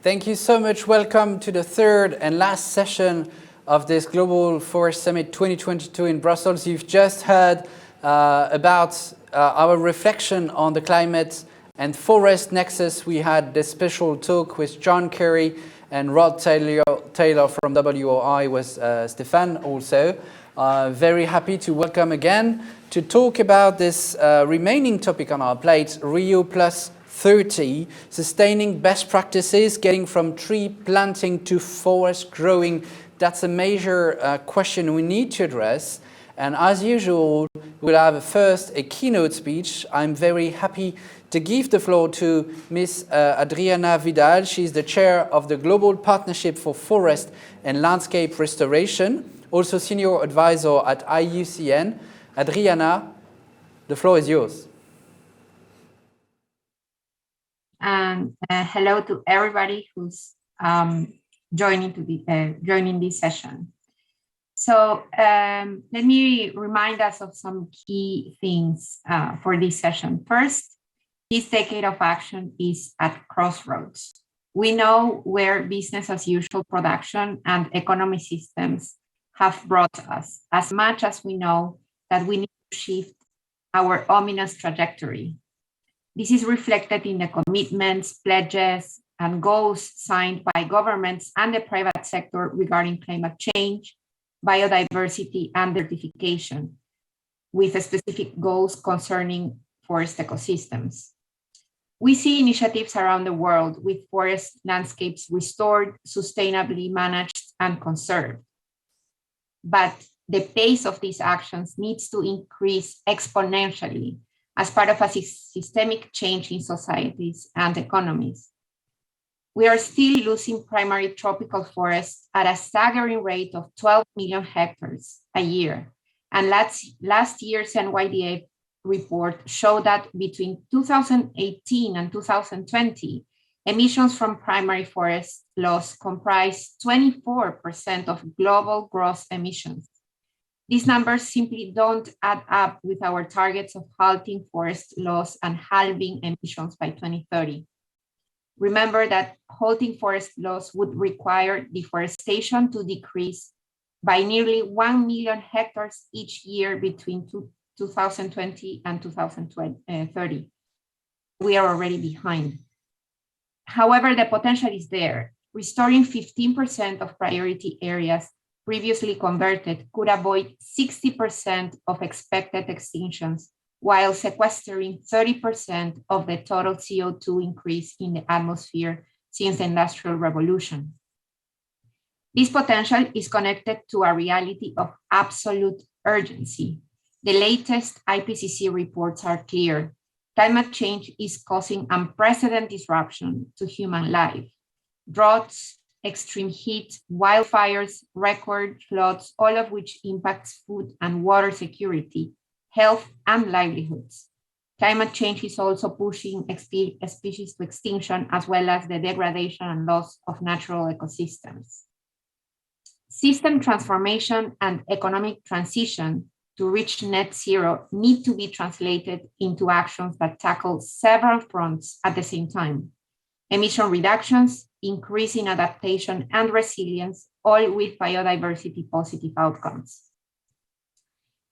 Thank you so much. Welcome to the third and last session of this Global Forest Summit 2022 in Brussels. You've just heard about our reflection on the climate and forest nexus. We had this special talk with John Curry and Rod Taylor from WOI with STÉPHANE also. Very happy to welcome again to talk about this remaining topic on our plate, Rio Plus 30, sustaining best practices, getting from tree planting to forest growing. That's a major question we need to address. And as usual, we'll have first a keynote speech. I'm very happy to give the floor to Ms. Adriana Vidal. She's the chair of the Global Partnership for Forest and Landscape Restoration, also senior advisor at IUCN. Adriana, the floor is yours. And hello to everybody who's joining this session. So let me remind us of some key things for this session. First, this decade of action is at crossroads. We know where business as usual production and economic systems have brought us, as much as we know that we need to shift our ominous trajectory. This is reflected in the commitments, pledges, and goals signed by governments and the private sector regarding climate change, biodiversity, and desertification, with specific goals concerning forest ecosystems. We see initiatives around the world with forest landscapes restored, sustainably managed, and conserved. But the pace of these actions needs to increase exponentially as part of a systemic change in societies and economies. We are still losing primary tropical forests at a staggering rate of 12 million hectares a year. And last year's NYDA report showed that between 2018 and 2020, emissions from primary forest loss comprised 24% of global gross emissions. These numbers simply don't add up with our targets of halting forest loss and halving emissions by 2030. Remember that halting forest loss would require deforestation to decrease by nearly 1 million hectares each year between 2020 and 2030. We are already behind. However, the potential is there. Restoring 15% of priority areas previously converted could avoid 60% of expected extinctions, while sequestering 30% of the total CO2 increase in the atmosphere since the Industrial Revolution. This potential is connected to a reality of absolute urgency. The latest IPCC reports are clear. Climate change is causing unprecedented disruption to human life. Droughts, extreme heat, wildfires, record floods, all of which impacts food and water security, health, and livelihoods. Climate change is also pushing species to extinction, as well as the degradation and loss of natural ecosystems. System transformation and economic transition to reach net zero need to be translated into actions that tackle several fronts at the same time. Emission reductions, increasing adaptation and resilience, all with biodiversity positive outcomes.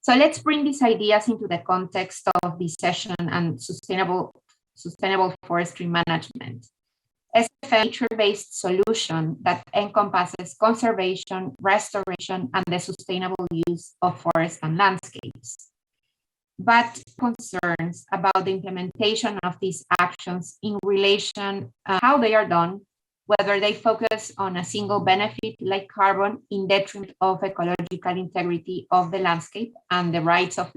So let's bring these ideas into the context of this session and sustainable forestry management. As a nature-based solution that encompasses conservation, restoration, and the sustainable use of forests and landscapes. But concerns about the implementation of these actions in relation how they are done, whether they focus on a single benefit like carbon in detriment of ecological integrity of the landscape and the rights of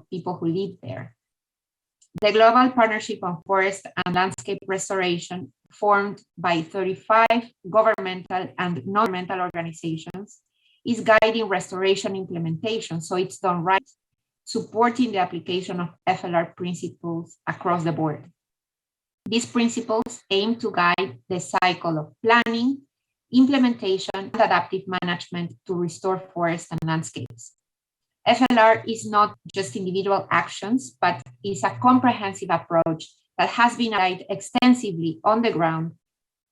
people who live there. The Global Partnership on Forest and Landscape Restoration, formed by 35 governmental and non-governmental organizations, is guiding restoration implementation so it's done right, supporting the application of FLR principles across the board. These principles aim to guide the cycle of planning, implementation, and adaptive management to restore forests and landscapes. FLR is not just individual actions, but is a comprehensive approach that has been applied extensively on the ground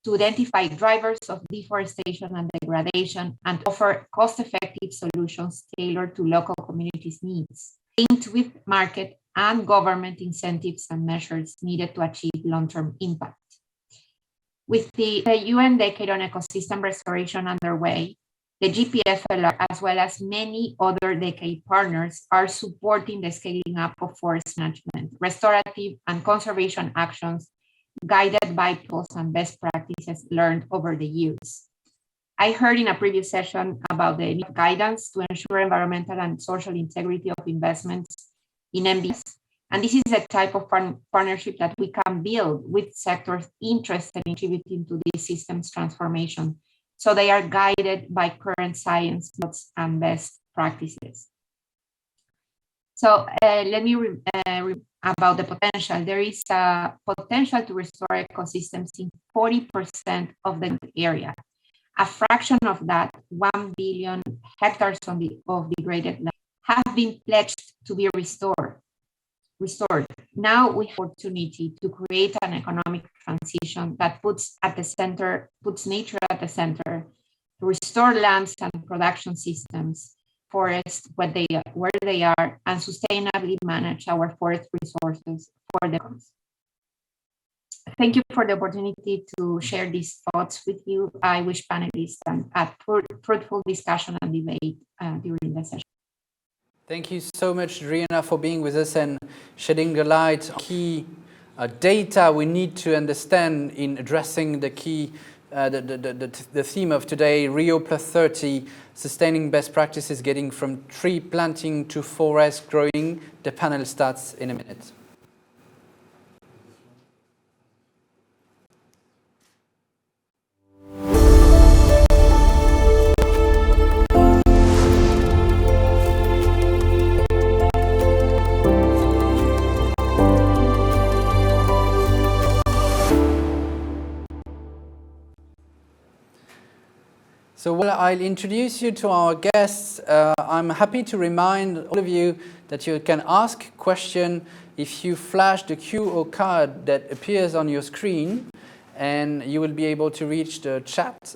to identify drivers of deforestation and degradation and offer cost-effective solutions tailored to local communities' needs, linked with market and government incentives and measures needed to achieve long-term impact. With the UN Decade on Ecosystem Restoration underway, the GPFLR, as well as many other decade partners, are supporting the scaling up of forest management, restorative and conservation actions guided by tools and best practices learned over the years. I heard in a previous session about the need of guidance to ensure environmental and social integrity of investments in MBS. And this is a type of partnership that we can build with sectors interested in contributing to this system's transformation. So they are guided by current science and best practices. So let me about the potential. There is a potential to restore ecosystems in 40% of the area. A fraction of that, 1 billion hectares of degraded land, have been pledged to be restored. Now we have the opportunity to create an economic transition that puts nature at the center, to restore lands and production systems, forests where they are, and sustainably manage our forest resources for the comes. Thank you for the opportunity to share these thoughts with you. I wish panelists a fruitful discussion and debate during the session. Thank you so much, Rihanna, for being with us and shedding the light on key data we need to understand in addressing the key the theme of today, Rio +30, sustaining best practices getting from tree planting to forest growing. The panel starts in a minute. So while I'll introduce you to our guests, I'm happy to remind all of you that you can ask a question if you flash the QR code that appears on your screen, and you will be able to reach the chat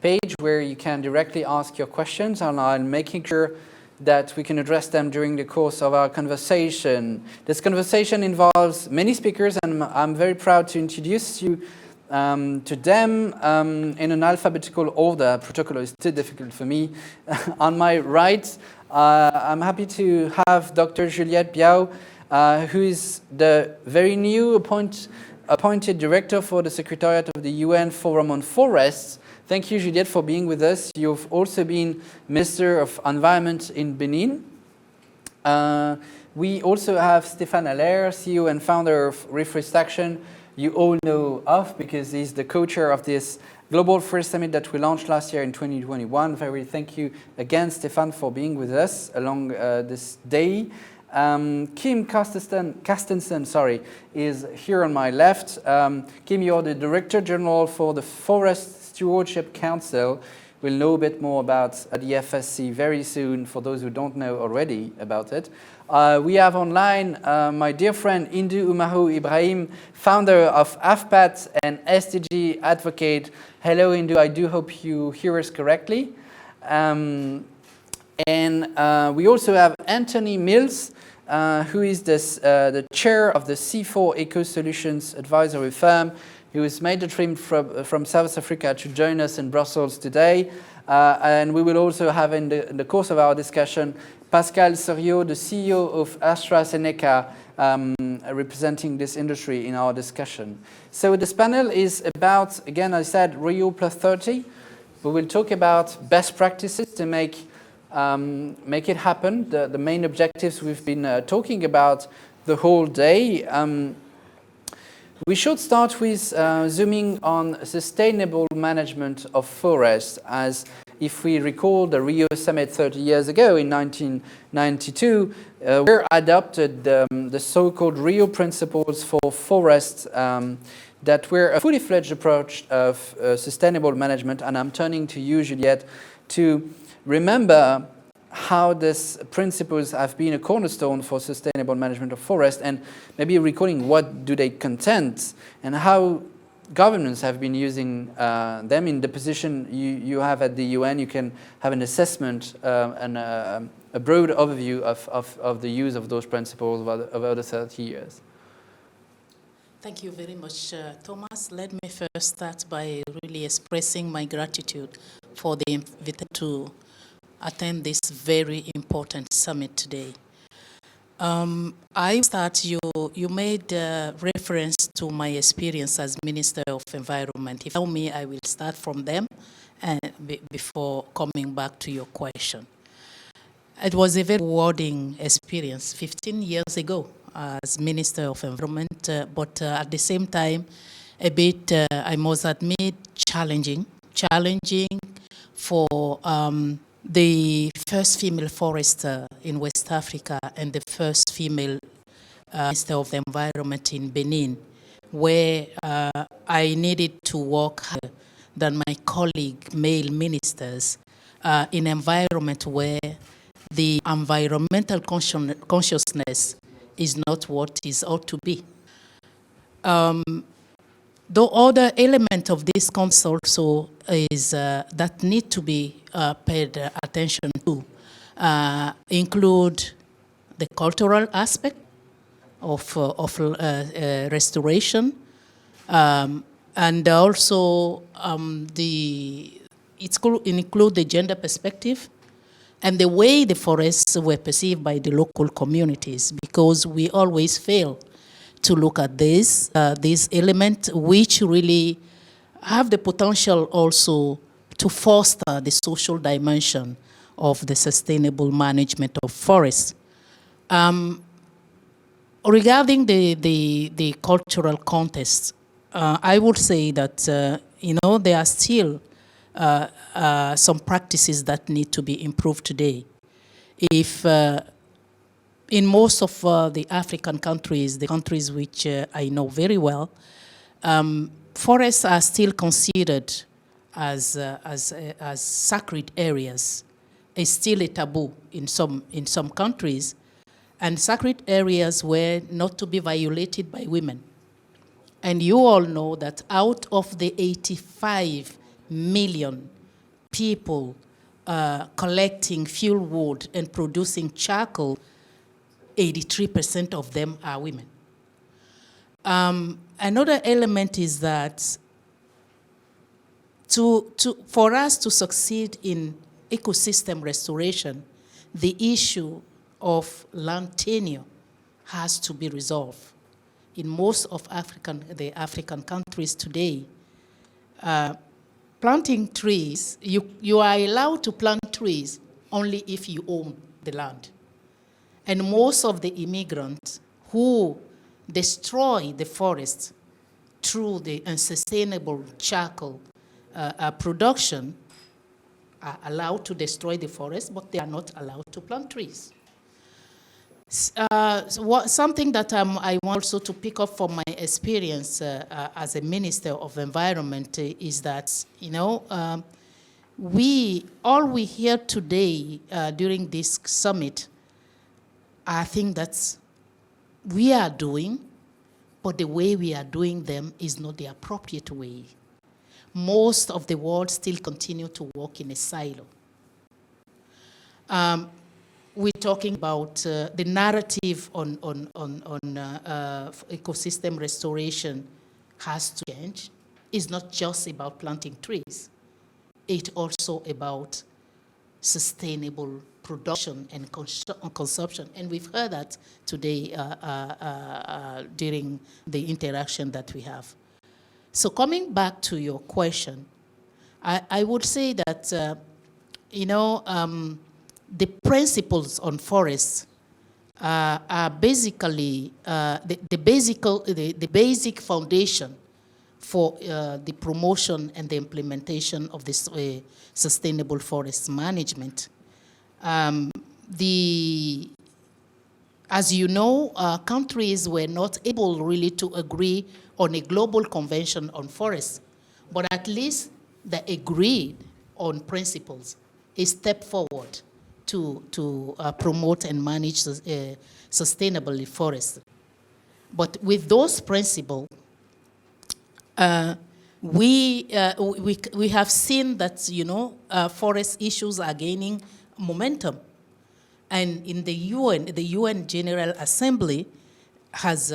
page where you can directly ask your questions, and I'm making sure that we can address them during the course of our conversation. This conversation involves many speakers, and I'm very proud to introduce you to them in an alphabetical order. Protocol is too difficult for me. On my right, I'm happy to have Dr. Juliette Biao, who is the very new appointed director for the Secretariat of the UN Forum on Forests. Thank you, Juliette, for being with us. You've also been Minister of Environment in Benin. We also have Stéphane HALLAIRE, CEO and founder of REFOREST'ACTION. You all know of because he's the co-chair of this Global Forest Summit that we launched last year in 2021. Very thank you again, Stéphane, for being with us along this day. Kim CARSTENSEN, is here on my left. Kim, you're the Director General for the Forest Stewardship Council. We'll know a bit more about the FSC very soon, for those who don't know already about it. We have online my dear friend HINDOU IBRAHIM, founder of AFPAT and SDG advocate. Hello, HINDOU, I do hope you hear us correctly. And we also have Anthony Mills, who is the chair of the C4 ECOSOLUTIONS advisory firm, who has made the trip from South Africa to join us in Brussels today. And we will also have in the course of our discussion PASCAL, the CEO of ASTRAZENECA, representing this industry in our discussion. So this panel is about, again, I said, Rio +30. We will talk about best practices to make it happen, the main objectives we've been talking about the whole day. We should start with zooming on sustainable management of forests, as if we recall the Rio Summit 30 years ago in 1992, we adopted the so-called Rio Principles for forests that were a fully-fledged approach of sustainable management. And I'm turning to you, Juliette, to remember how these principles have been a cornerstone for sustainable management of forest, and maybe recalling what do they contain and how governments have been using them. In the position you have at the UN, you can have an assessment and a broad overview of the use of those principles over the 30 years. Thank you very much, Thomas. Let me first start by really expressing my gratitude for the invitation to attend this very important summit today. I start, you made reference to my experience as Minister of Environment. If you allow me, I will start from them and before coming back to your question. It was a very rewarding experience 15 years ago as Minister of Environment, but at the same time, a bit, I must admit, challenging for the first female forester in West Africa and the first female Minister of the Environment in Benin, where I needed to work harder than my colleague male ministers in an environment where the environmental consciousness is not what it ought to be. The other element of this council also is that need to be paid attention to include the cultural aspect of restoration, and also it could include the gender perspective and the way the forests were perceived by the local communities, because we always fail to look at this element, which really have the potential also to foster the social dimension of the sustainable management of forests. Regarding the cultural context, I would say that there are still some practices that need to be improved today. If in most of the African countries, the countries which I know very well, forests are still considered as sacred areas. It's still a taboo in some countries, and sacred areas were not to be violated by women. And you all know that out of the 85 million people collecting fuel wood and producing charcoal, 83% of them are women. Another element is that for us to succeed in ecosystem restoration, the issue of land tenure has to be resolved. In most of the African countries today, planting trees, you are allowed to plant trees only if you own the land. And most of the immigrants who destroy the forest through the unsustainable charcoal production are allowed to destroy the forest, but they are not allowed to plant trees. Something that I want also to pick up from my experience as a Minister of Environment is that, all we hear today during this summit are things that we are doing, but the way we are doing them is not the appropriate way. Most of the world still continue to work in a silo. We're talking about the narrative on ecosystem restoration has to change. It's not just about planting trees. It's also about sustainable production and consumption. And we've heard that today during the interaction that we have. So coming back to your question, I would say that, the principles on forests are basically the basic foundation for the promotion and the implementation of this sustainable forest management. As you know, countries were not able really to agree on a global convention on forests, but at least they agreed on principles, a step forward to promote and manage sustainably forests. But with those principles, we have seen that, forest issues are gaining momentum. And in the UN General Assembly has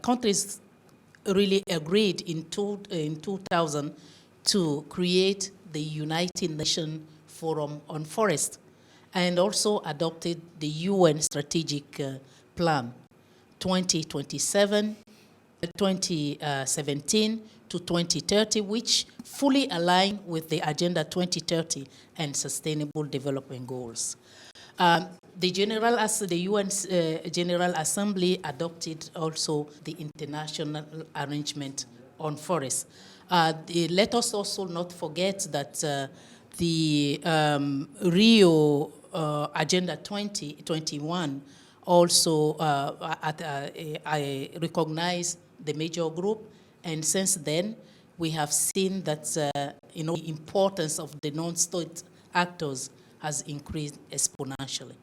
countries really agreed in 2000 to create the United Nations Forum on Forest, and also adopted the UN Strategic Plan 2017 to 2030, which fully align with the Agenda 2030 and Sustainable Development Goals. The UN General Assembly adopted also the International Arrangement on Forests. Let us also not forget that the Rio Agenda 2021 also I recognize the major group, and since then we have seen that the importance of the non-state actors has increased exponentially.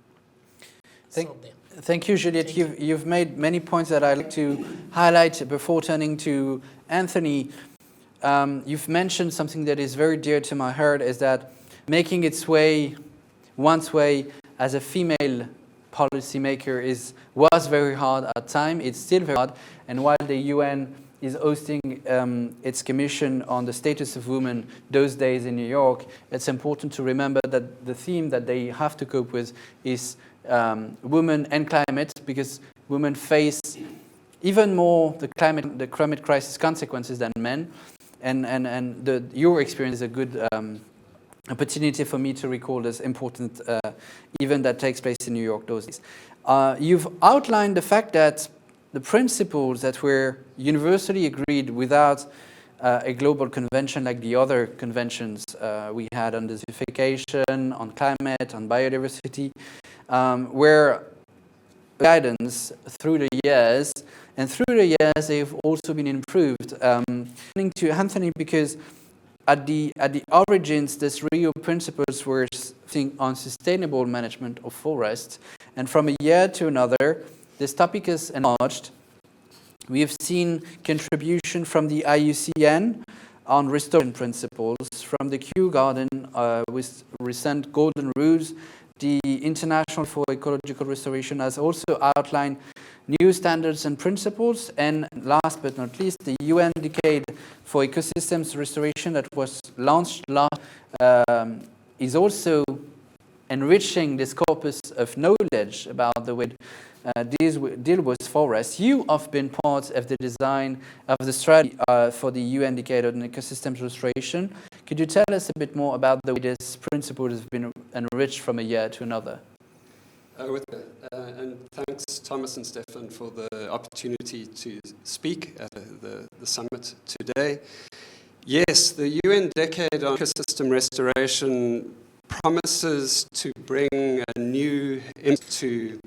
Thank you, Juliette. You've made many points that I'd like to highlight before turning to Anthony. You've mentioned something that is very dear to my heart, is that making one's way as a female policymaker was very hard at time. It's still very hard. And while the UN is hosting its commission on the status of women those days in New York, it's important to remember that the theme that they have to cope with is women and climate, because women face even more the climate crisis consequences than men. And your experience is a good opportunity for me to recall this important event that takes place in New York those days. You've outlined the fact that the principles that were universally agreed without a global convention like the other conventions we had on desertification, on climate, on biodiversity, were guidance through the years, and through the years they've also been improved. Turning to Anthony, because at the origins, this Rio Principles were on sustainable management of forests, and from a year to another, this topic is enlarged. We have seen contribution from the IUCN on restoration principles, from the Kew Garden with recent golden rules. The International for Ecological Restoration has also outlined new standards and principles. And last but not least, the UN Decade for Ecosystems Restoration that was launched is also enriching this corpus of knowledge about the way deal with forests. You have been part of the design of the strategy for the UN Decade on Ecosystems Restoration. Could you tell us a bit more about the way this principle has been enriched from a year to another? And thanks, Thomas and Stefan, for the opportunity to speak at the summit today. Yes, the UN Decade on Ecosystem Restoration promises to bring a new into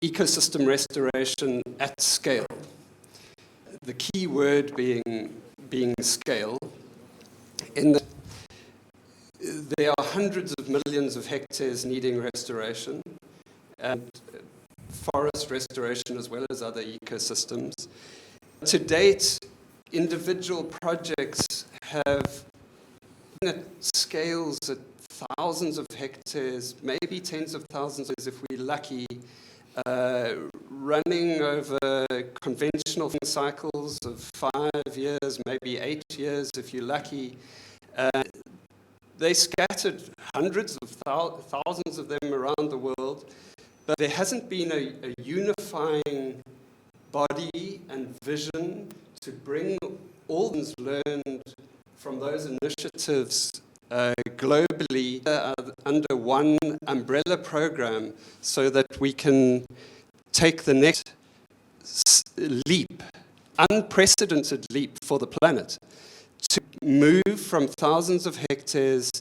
ecosystem restoration at scale. The key word being scale. In that there are hundreds of millions of hectares needing restoration, and forest restoration as well as other ecosystems. To date, individual projects have been at scales at thousands of hectares, maybe tens of thousands if we're lucky, running over conventional cycles of 5 years, maybe 8 years if you're lucky. They scattered hundreds of thousands of them around the world, but there hasn't been a unifying body and vision to bring all things learned from those initiatives globally under one umbrella program, so that we can take the next leap, unprecedented leap for the planet, to move from thousands of hectares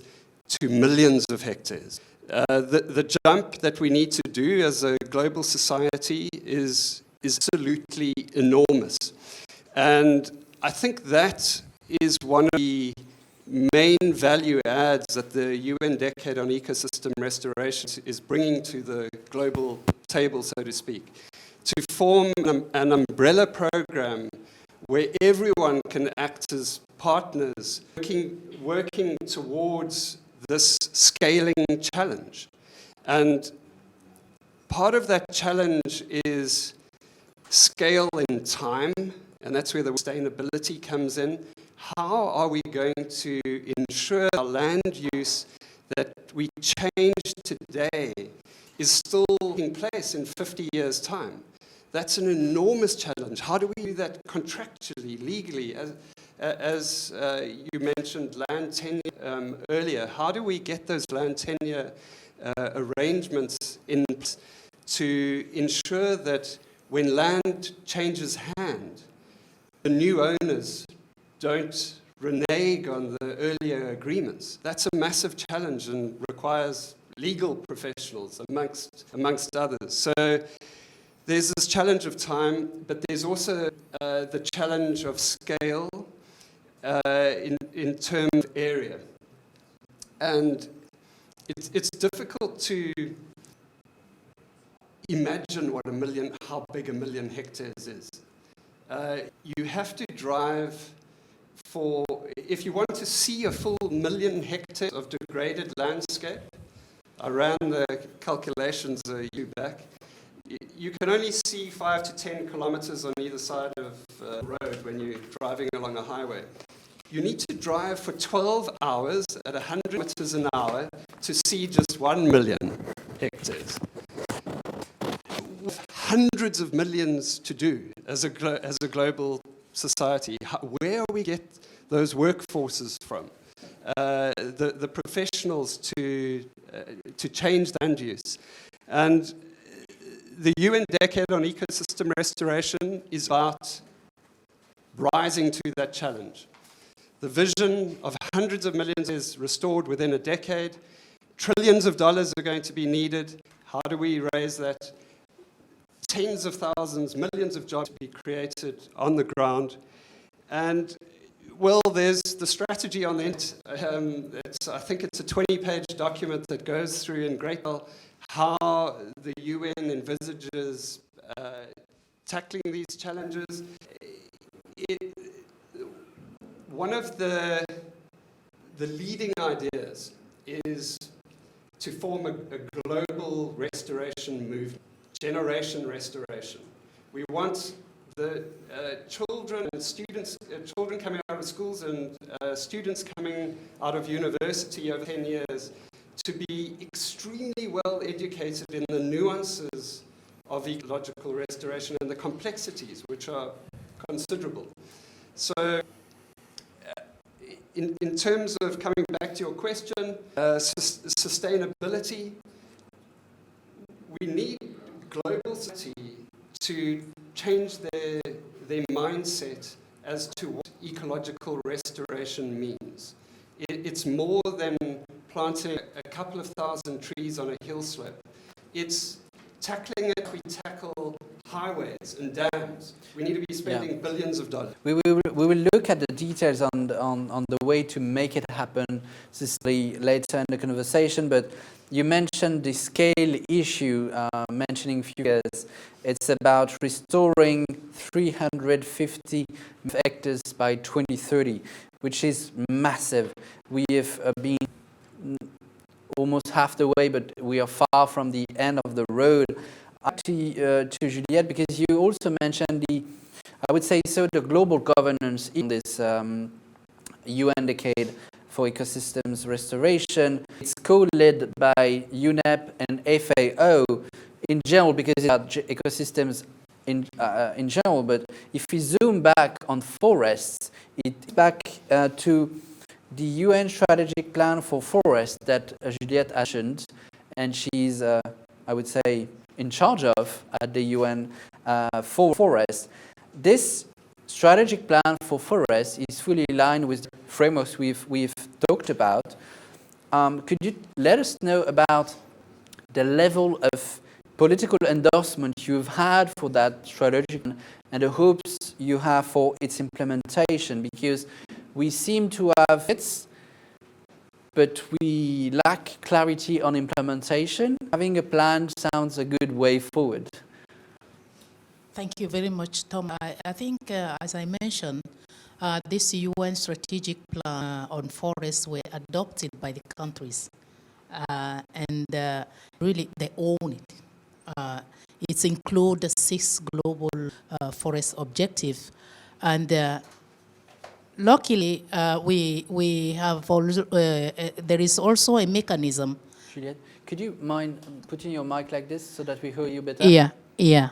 to millions of hectares. The jump that we need to do as a global society is absolutely enormous. And I think that is one of the main value adds that the UN Decade on Ecosystem Restoration is bringing to the global table, so to speak, to form an umbrella program where everyone can act as partners, working towards this scaling challenge. And part of that challenge is scale in time, and that's where the sustainability comes in. How are we going to ensure our land use that we change today is still taking place in 50 years' time? That's an enormous challenge. How do we do that contractually, legally? As you mentioned land tenure earlier, how do we get those land tenure arrangements in to ensure that when land changes hand, the new owners don't renege on the earlier agreements? That's a massive challenge and requires legal professionals amongst others. So there's this challenge of time, but there's also the challenge of scale in terms of area. And it's difficult to imagine how big 1 million hectares is. You have to drive if you want to see a full 1 million hectares of degraded landscape, I ran the calculations a year back, you can only see 5 to 10 kilometers on either side of the road when you're driving along a highway. You need to drive for 12 hours at 100 kilometers an hour to see just 1 million hectares. Hundreds of millions to do as a global society. Where we get those workforces from? The professionals to change land use. And the UN Decade on Ecosystem Restoration is about rising to that challenge. The vision of hundreds of millions is restored within a decade. Trillions of dollars are going to be needed. How do we raise that? Tens of thousands, millions of jobs to be created on the ground. And, well, there's the strategy on the internet. I think it's a 20-page document that goes through in great detail how the UN envisages tackling these challenges. One of the leading ideas is to form a global restoration movement, generation restoration. We want the children and students, children coming out of schools and students coming out of university over 10 years to be extremely well educated in the nuances of ecological restoration and the complexities, which are considerable. So, in terms of coming back to your question, sustainability, we need global society to change their mindset as to what ecological restoration means. It's more than planting a couple of thousand trees on a hill slope. It's tackling it. We tackle highways and dams. We need to be spending billions of dollars. We will look at the details on the way to make it happen later in the conversation, but you mentioned the scale issue, mentioning few years. It's about restoring 350 hectares by 2030, which is massive. We have been almost half the way, but we are far from the end of the road. To Juliette, because you also mentioned I would say the global governance in this UN Decade for Ecosystems Restoration. It's co-led by UNEP and FAO in general, because it's about ecosystems in general. But if we zoom back on forests, it's back to the UN Strategic Plan for Forests that Juliette mentioned, and she's, I would say, in charge of at the UN for forests. This strategic plan for forests is fully aligned with the frameworks we've talked about. Could you let us know about the level of political endorsement you've had for that strategic plan and the hopes you have for its implementation? Because we seem to have it, but we lack clarity on implementation. Having a plan sounds a good way forward. Thank you very much, Tom. I think, as I mentioned, this UN strategic plan on forests were adopted by the countries, and really they own it. It includes the 6 global forest objectives, and luckily we have also, there is also a mechanism. Juliette, could you mind putting your mic like this so that we hear you better? Yeah.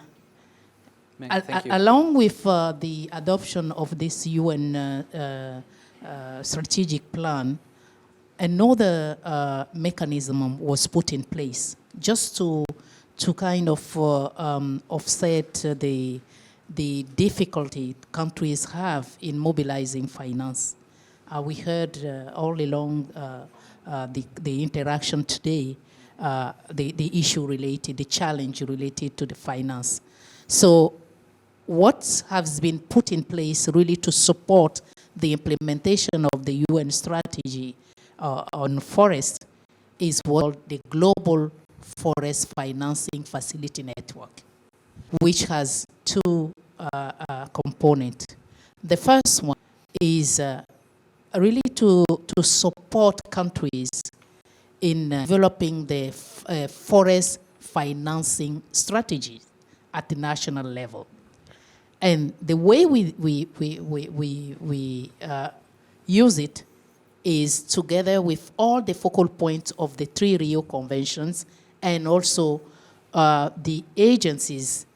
Thank you. Along with the adoption of this UN strategic plan, another mechanism was put in place just to kind of offset the difficulty countries have in mobilizing finance. We heard all along the interaction today, the issue related, the challenge related to the finance. So what has been put in place really to support the implementation of the UN strategy on forest is what the Global Forest Financing Facility Network, which has 2 components. The first one is really to support countries in developing the forest financing strategy at the national level. And the way we use it is together with all the focal points of the 3 Rio Conventions and also the agencies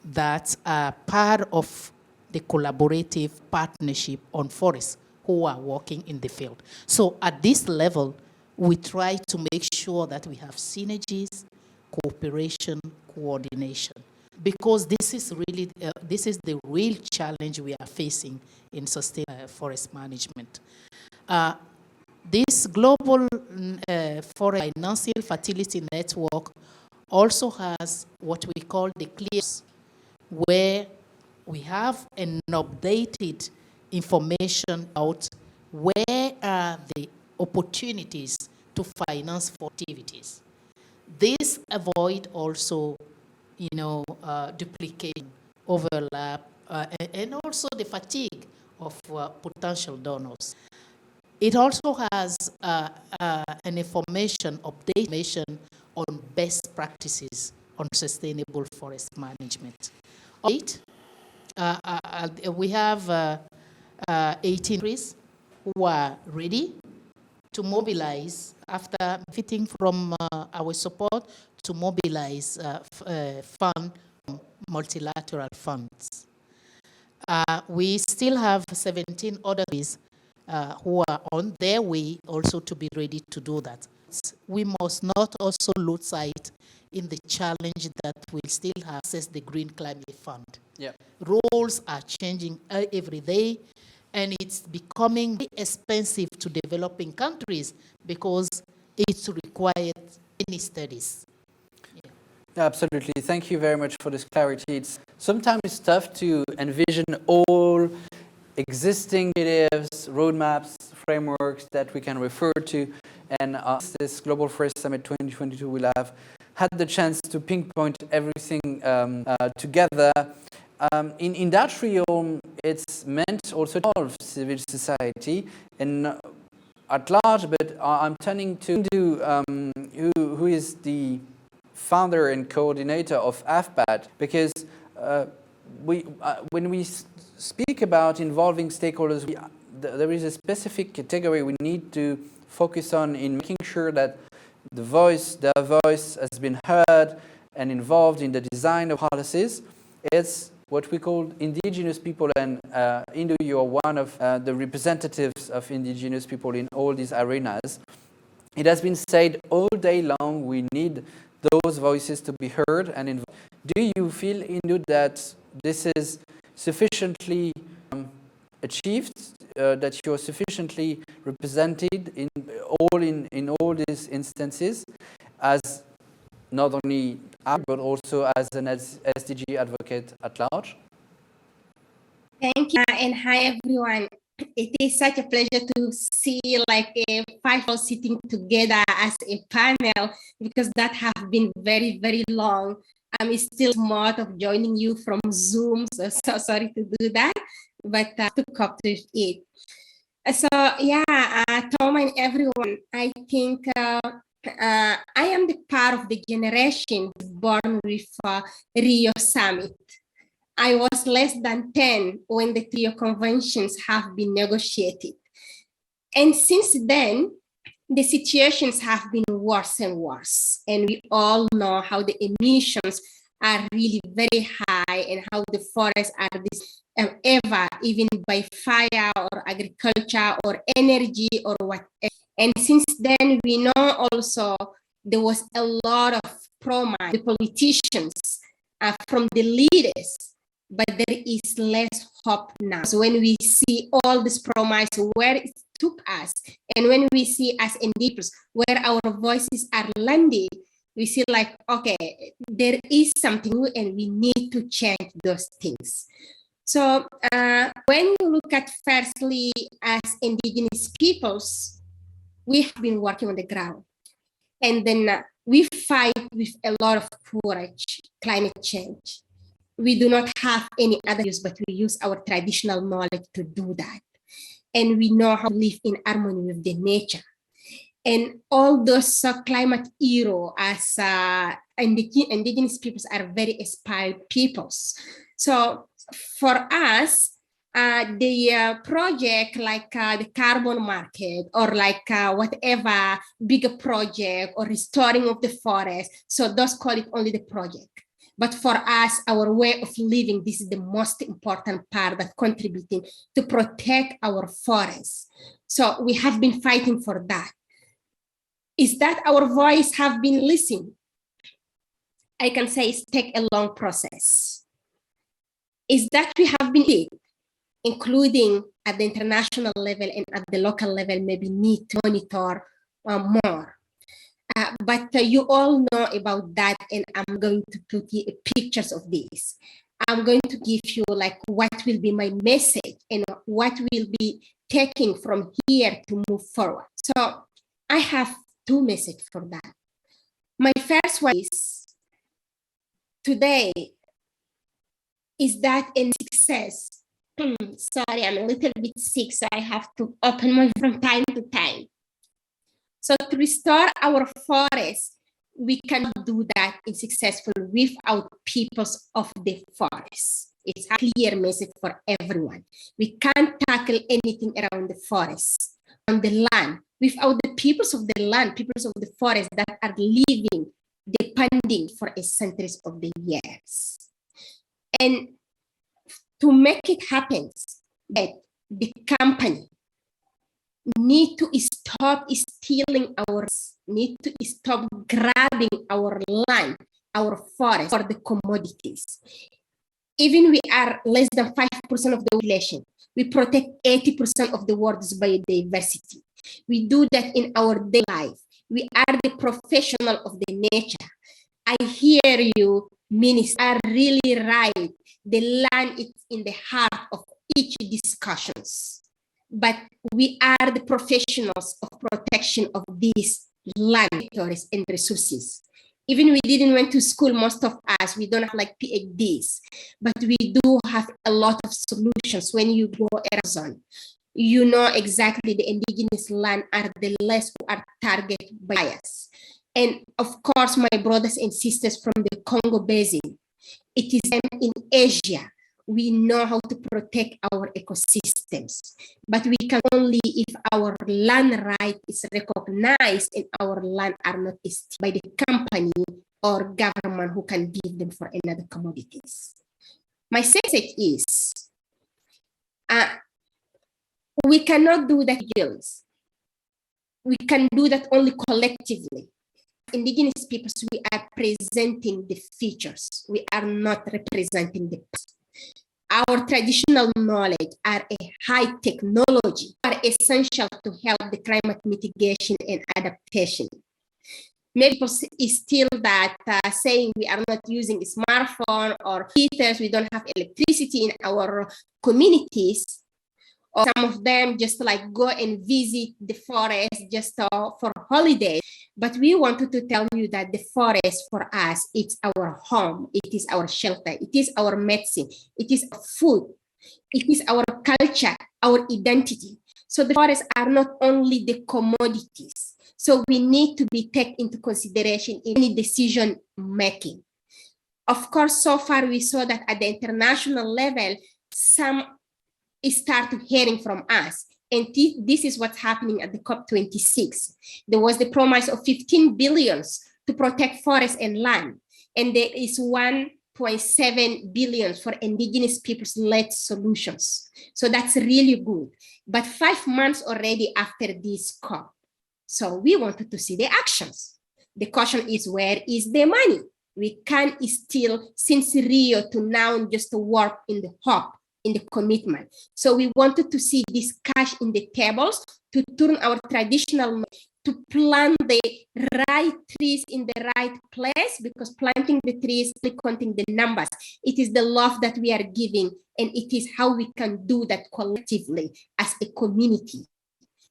that are part of the collaborative partnership on forests who are working in the field. So at this level, we try to make sure that we have synergies, cooperation, coordination, because this is really this is the real challenge we are facing in sustainable forest management. This global forest financial facility network also has what we call the clears, where we have an updated information about where are the opportunities to finance for activities. This avoid also, duplication, overlap, and also the fatigue of potential donors. It also has an information, update information on best practices on sustainable forest management. We have 18 countries who are ready to mobilize after benefiting from our support to mobilize multilateral funds. We still have 17 other countries who are on their way also to be ready to do that. We must not also lose sight in the challenge that we still have access the Green Climate Fund. Yeah. Roles are changing every day, and it's becoming expensive to developing countries because it requires many studies. Absolutely. Thank you very much for this clarity. It's sometimes tough to envision all existing initiatives, roadmaps, frameworks that we can refer to. And this Global Forest Summit 2022 will have had the chance to pinpoint everything together. In that realm, it's meant also to involve civil society and at large, but I'm turning to HINDOU, who is the founder and coordinator of AFPAT, because when we speak about involving stakeholders, there is a specific category we need to focus on in making sure that their voice has been heard and involved in the design of policies. It's what we call indigenous people, and HINDOU, you are one of the representatives of indigenous people in all these arenas. It has been said all day long, we need those voices to be heard and involved. Do you feel, HINDOU, that this is sufficiently achieved, that you are sufficiently represented in all these instances, as not only but also as an SDG advocate at large? Thank you, and hi everyone. It is such a pleasure to see like a 5 people sitting together as a panel, because that have been very, very long. I'm still smart of joining you from Zoom, so sorry to do that, but to cope with it. So yeah, Tom and everyone, I think I am the part of the generation born with Rio Summit. I was less than 10 when the Rio Conventions have been negotiated. And since then, the situations have been worse and worse. And we all know how the emissions are really very high and how the forests are ever, even by fire or agriculture or energy or whatever. And since then, we know also there was a lot of promise, the politicians, from the leaders, but there is less hope now. So when we see all this promise, where it took us, and when we see as individuals, where our voices are landing, we see like, okay, there is something new and we need to change those things. So when you look at firstly as indigenous peoples, we have been working on the ground. And then we fight with a lot of courage, climate change. We do not have any other use, but we use our traditional knowledge to do that. And we know how to live in harmony with the nature. And all those climate hero as indigenous peoples are very aspired peoples. So for us, the project like the carbon market or like whatever bigger project or restoring of the forest, so those call it only the project. But for us, our way of living, this is the most important part that contributing to protect our forests. So we have been fighting for that. Is that our voice have been listened? I can say it's take a long process. Is that we have been, including at the international level and at the local level, maybe need to monitor more. But you all know about that, and I'm going to put pictures of this. I'm going to give you like what will be my message and what will be taking from here to move forward. So I have 2 messages for that. My first one is today is that in success. Sorry, I'm a little bit sick, so I have to open my mouth from time to time. So to restore our forests, we cannot do that successfully without peoples of the forest. It's a clear message for everyone. We can't tackle anything around the forest, on the land, without the peoples of the land, peoples of the forest that are living, depending for a centuries of the years. And to make it happen, that the company need to stop stealing our, need to stop grabbing our land, our forest for the commodities. Even we are less than 5% of the population, we protect 80% of the world's biodiversity. We do that in our daily life. We are the professional of the nature. I hear you, ministers are really right. The land is in the heart of each discussions. But we are the professionals of protection of these land and resources. Even we didn't went to school, most of us, we don't have like PhDs, but we do have a lot of solutions. When you go Amazon, you know exactly the indigenous land are the less who are targeted by us. And of course, my brothers and sisters from the Congo Basin, it is them in Asia. We know how to protect our ecosystems, but we can only if our land right is recognized and our land are not esteemed by the company or government who can give them for another commodities. My message is, we cannot do that individuals. We can do that only collectively. Indigenous peoples, we are presenting the features. We are not representing the past. Our traditional knowledge are a high technology, are essential to help the climate mitigation and adaptation. Maybe people is still that saying we are not using a smartphone or heaters, we don't have electricity in our communities, or some of them just like go and visit the forest just for holidays. But we wanted to tell you that the forest for us, it's our home, it is our shelter, it is our medicine, it is our food, it is our culture, our identity. So the forests are not only the commodities. So we need to be taken into consideration in any decision making. Of course, so far we saw that at the international level, some start hearing from us. And this is what's happening at the COP26. There was the promise of 15 billions to protect forests and land. And there is 1.7 billion for indigenous peoples-led solutions. So that's really good. But 5 months already after this COP. So we wanted to see the actions. The question is, where is the money? We can't still, since Rio to now, just work in the hope, in the commitment. So we wanted to see this cash in the tables to turn our traditional, to plant the right trees in the right place, because planting the trees, counting the numbers, it is the love that we are giving, and it is how we can do that collectively as a community.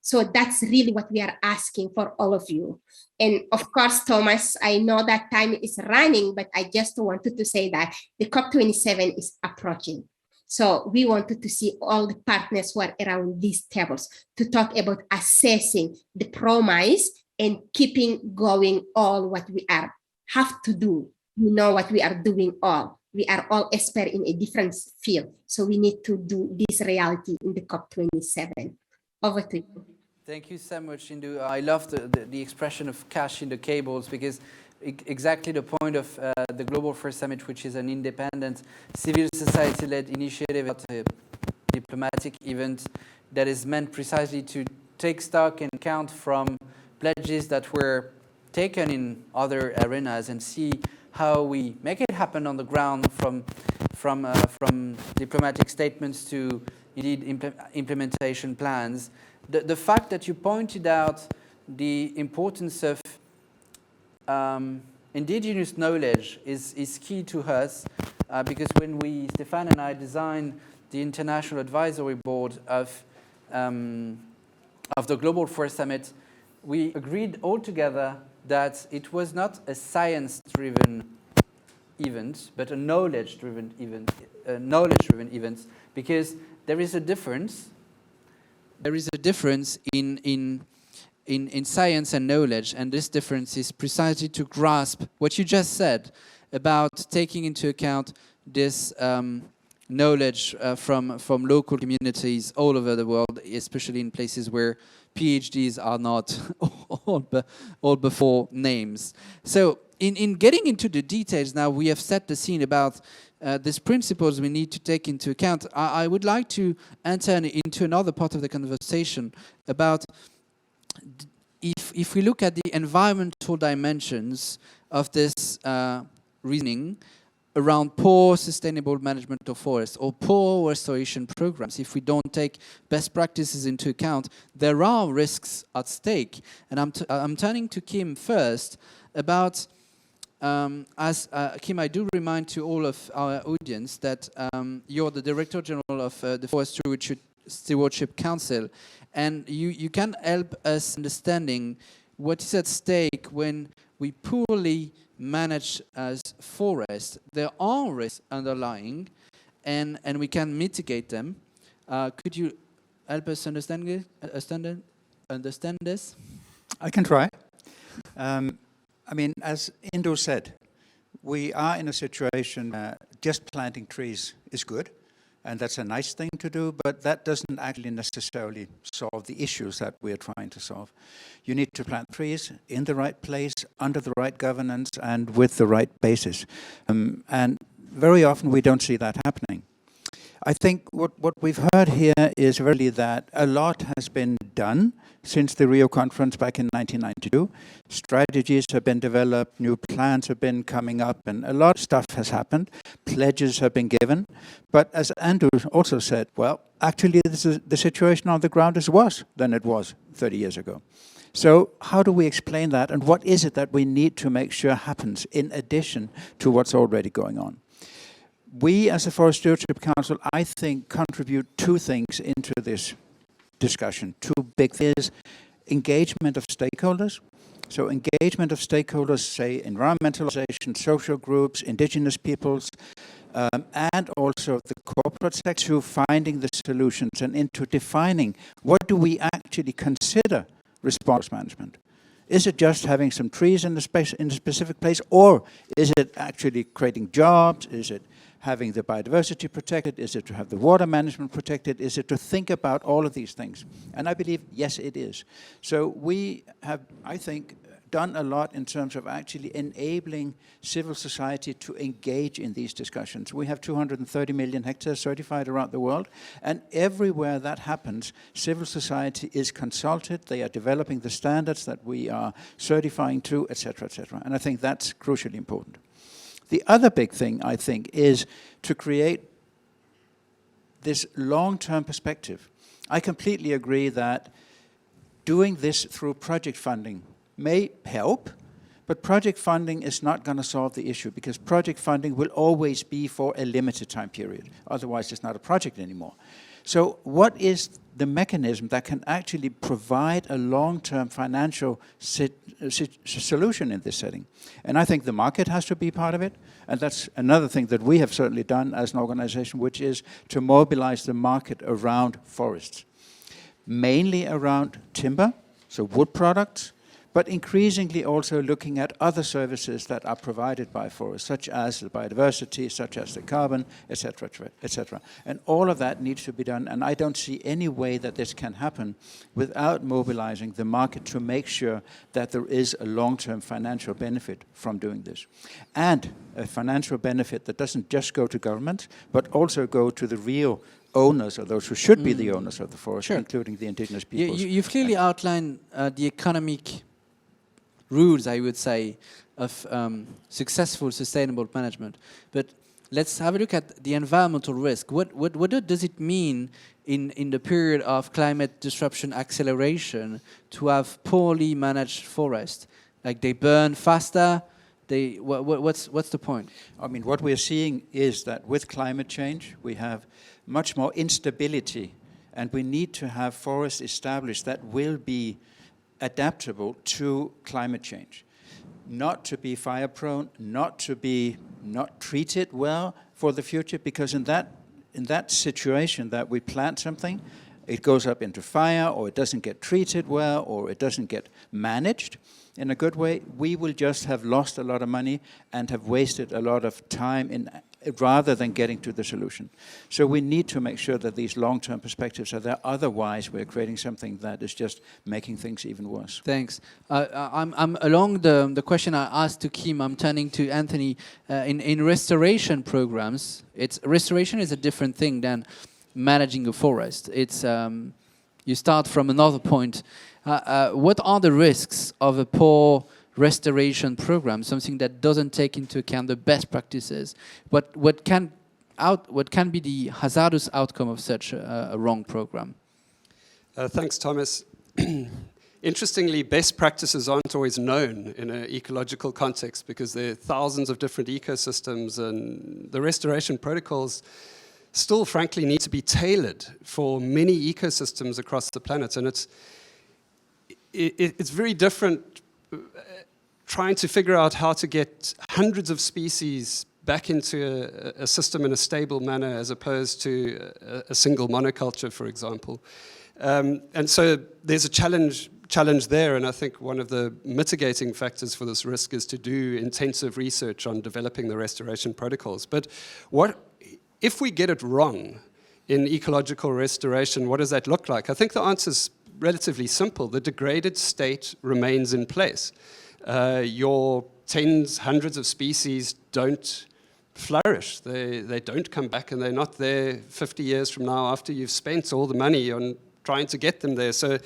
So that's really what we are asking for all of you. And of course, Thomas, I know that time is running, but I just wanted to say that the COP27 is approaching. So we wanted to see all the partners who are around these tables to talk about assessing the promise and keeping going all what we have to do. We know what we are doing all. We are all experts in a different field. So we need to do this reality in the COP27. Over to you. Thank you so much, HINDOU. I love the expression of cash in the cables, because exactly the point of the Global Forest Summit, which is an independent civil society-led initiative, a diplomatic event that is meant precisely to take stock and count from pledges that were taken in other arenas and see how we make it happen on the ground, from diplomatic statements to indeed implementation plans. The fact that you pointed out the importance of indigenous knowledge is key to us, because when Stéphane and I designed the International Advisory Board of the Global Forest Summit, we agreed all together that it was not a science-driven event, but a knowledge-driven event, because there is a difference. There is a difference in science and knowledge, and this difference is precisely to grasp what you just said about taking into account this knowledge from local communities all over the world, especially in places where PhDs are not all before names. So in getting into the details now, we have set the scene about these principles we need to take into account. I would like to enter into another part of the conversation about if we look at the environmental dimensions of this reasoning around poor sustainable management of forests or poor restoration programs, if we don't take best practices into account, there are risks at stake. And I'm turning to Kim first about Kim, I do remind to all of our audience that you're the Director General of the Forest Stewardship Council, and you can help us understanding what is at stake when we poorly manage as forests. There are risks underlying, and we can mitigate them. Could you help us understand this? I can try. I mean, as HINDOU said, we are in a situation just planting trees is good, and that's a nice thing to do, but that doesn't actually necessarily solve the issues that we're trying to solve. You need to plant trees in the right place, under the right governance, and with the right basis. And very often we don't see that happening. I think what we've heard here is really that a lot has been done since the Rio conference back in 1992. Strategies have been developed, new plans have been coming up, and a lot of stuff has happened. Pledges have been given. But as Andrew also said, well, actually the situation on the ground is worse than it was 30 years ago. So how do we explain that, and what is it that we need to make sure happens in addition to what's already going on? We, as a Forest Stewardship Council, I think, contribute two things into this discussion. Two big things: engagement of stakeholders. So engagement of stakeholders, say environmental organizations, social groups, indigenous peoples, and also the corporate sector, to finding the solutions and into defining what do we actually consider response management. Is it just having some trees in a specific place, or is it actually creating jobs? Is it having the biodiversity protected? Is it to have the water management protected? Is it to think about all of these things? And I believe, yes, it is. So we have, I think, done a lot in terms of actually enabling civil society to engage in these discussions. We have 230 million hectares certified around the world, and everywhere that happens, civil society is consulted. They are developing the standards that we are certifying to, etc., etc. And I think that's crucially important. The other big thing, I think, is to create this long-term perspective. I completely agree that doing this through project funding may help, but project funding is not going to solve the issue, because project funding will always be for a limited time period. Otherwise, it's not a project anymore. So what is the mechanism that can actually provide a long-term financial solution in this setting? And I think the market has to be part of it. And that's another thing that we have certainly done as an organization, which is to mobilize the market around forests. Mainly around timber, so wood products, but increasingly also looking at other services that are provided by forests, such as the biodiversity, such as the carbon, etc., etc. And all of that needs to be done, and I don't see any way that this can happen without mobilizing the market to make sure that there is a long-term financial benefit from doing this. And a financial benefit that doesn't just go to government, but also go to the real owners, or those who should be the owners of the forest, sure, including the indigenous peoples. You've clearly outlined the economic rules, I would say, of successful sustainable management. But let's have a look at the environmental risk. What does it mean in the period of climate disruption acceleration to have poorly managed forests? Like, they burn faster? What's the point? I mean, what we're seeing is that with climate change, we have much more instability, and we need to have forests established that will be adaptable to climate change, not to be fire prone, not to be not treated well for the future, because in that situation that we plant something, it goes up into fire, or it doesn't get treated well, or it doesn't get managed in a good way, we will just have lost a lot of money and have wasted a lot of time in rather than getting to the solution. So we need to make sure that these long-term perspectives are there. Otherwise, we're creating something that is just making things even worse. Thanks. I'm along the question I asked to Kim, I'm turning to Anthony. In restoration programs, restoration is a different thing than managing a forest. It's you start from another point. What are the risks of a poor restoration program, something that doesn't take into account the best practices? What can be the hazardous outcome of such a wrong program? Thanks, Thomas. Interestingly, best practices aren't always known in an ecological context, because there are thousands of different ecosystems, and the restoration protocols still, frankly, need to be tailored for many ecosystems across the planet. And it's very different trying to figure out how to get hundreds of species back into a system in a stable manner, as opposed to a single monoculture, for example. And so there's a challenge there, and I think one of the mitigating factors for this risk is to do intensive research on developing the restoration protocols. But if we get it wrong in ecological restoration, what does that look like? I think the answer is relatively simple. The degraded state remains in place. Your tens, hundreds of species don't flourish. They don't come back, and they're not there 50 years from now after you've spent all the money on trying to get them there. So,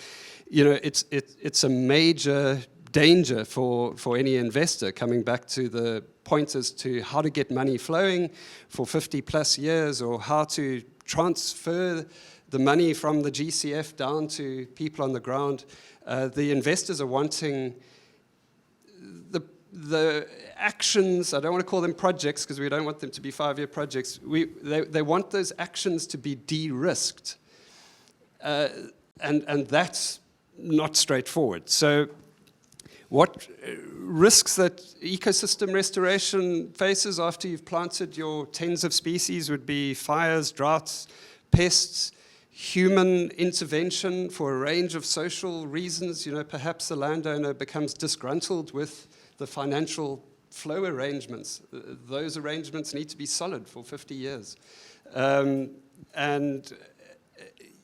you know, it's a major danger for any investor, coming back to the point as to how to get money flowing for 50 plus years, or how to transfer the money from the GCF down to people on the ground. The investors are wanting the actions, I don't want to call them projects because we don't want them to be 5-year projects, they want those actions to be de-risked. And that's not straightforward. So what risks that ecosystem restoration faces after you've planted your tens of species would be fires, droughts, pests, human intervention for a range of social reasons. You know, perhaps the landowner becomes disgruntled with the financial flow arrangements. Those arrangements need to be solid for 50 years.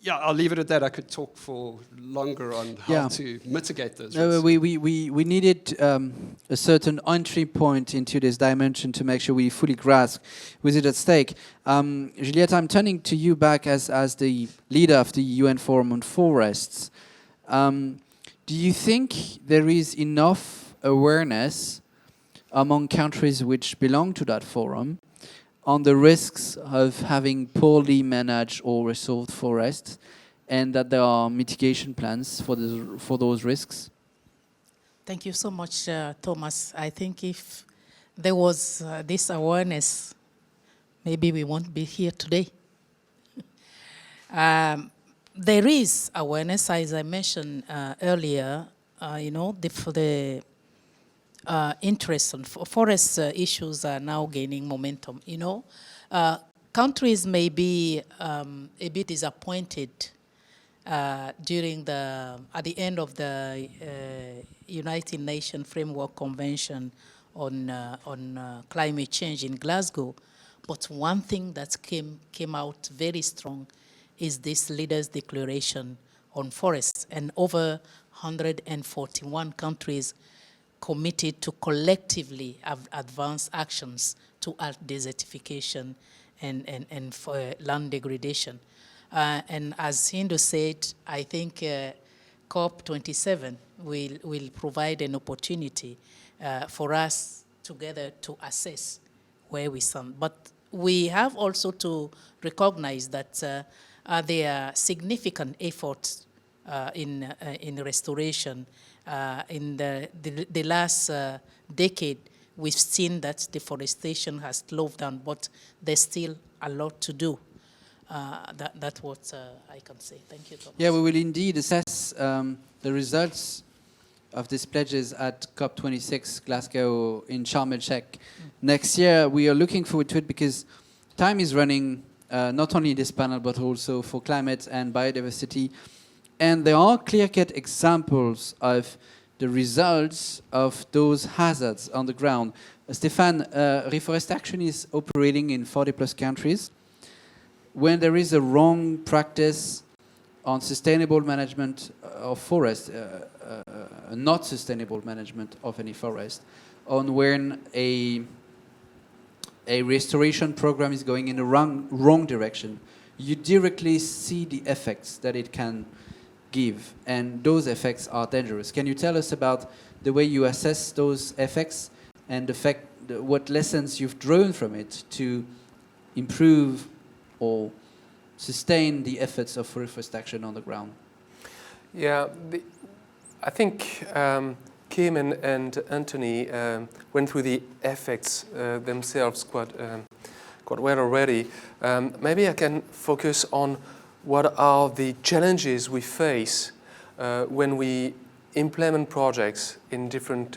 Yeah, I'll leave it at that. I could talk for longer on how to mitigate those risks. We needed a certain entry point into this dimension to make sure we fully grasp with it at stake. Juliette, I'm turning to you back as the leader of the UN Forum on Forests. Do you think there is enough awareness among countries which belong to that forum on the risks of having poorly managed or resolved forests, and that there are mitigation plans for those risks? Thank you so much, Thomas. I think if there was this awareness, maybe we won't be here today. There is awareness, as I mentioned earlier, you know, for the interest on forest issues are now gaining momentum. You know, countries may be a bit disappointed during at the end of the United Nations Framework Convention on climate change in Glasgow, but one thing that came out very strong is this Leaders' Declaration on Forests, and over 141 countries committed to collectively advance actions to halt desertification and for land degradation. And as HINDOU said, I think COP27 will provide an opportunity for us together to assess where we stand. But we have also to recognize that there are significant efforts in restoration. In the last decade, we've seen that deforestation has slowed down, but there's still a lot to do. That's what I can say. Thank you, Thomas. Yeah, we will indeed assess the results of these pledges at COP26 Glasgow in Sharm el-Sheikh next year. We are looking forward to it because time is running, not only this panel, but also for climate and biodiversity. And there are clear-cut examples of the results of those hazards on the ground. Stéphane, REFOREST'ACTION is operating in 40-plus countries. When there is a wrong practice on sustainable management of forest, not sustainable management of any forest, on when a restoration program is going in the wrong direction, you directly see the effects that it can give, and those effects are dangerous. Can you tell us about the way you assess those effects and what lessons you've drawn from it to improve or sustain the efforts of REFOREST'ACTION on the ground? Yeah, I think Kim and Anthony went through the effects themselves quite well already. Maybe I can focus on what are the challenges we face when we implement projects in different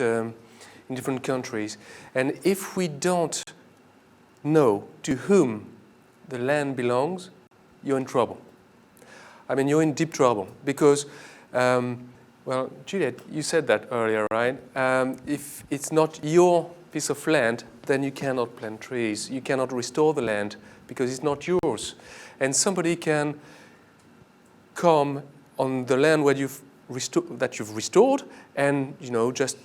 countries. And if we don't know to whom the land belongs, you're in trouble. I mean, you're in deep trouble because, well, Juliette, you said that earlier, right? If it's not your piece of land, then you cannot plant trees. You cannot restore the land because it's not yours. And somebody can come on the land where you've restored and, you know, just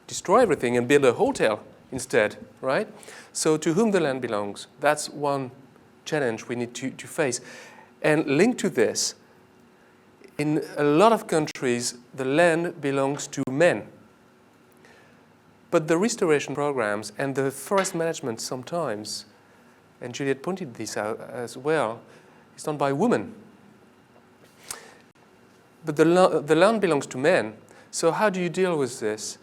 destroy everything and build a hotel instead, right? So to whom the land belongs, that's one challenge we need to face. And linked to this, in a lot of countries, the land belongs to men. But the restoration programs and the forest management sometimes, and Juliette pointed this out as well, is done by women. But the land belongs to men. So how do you deal with this?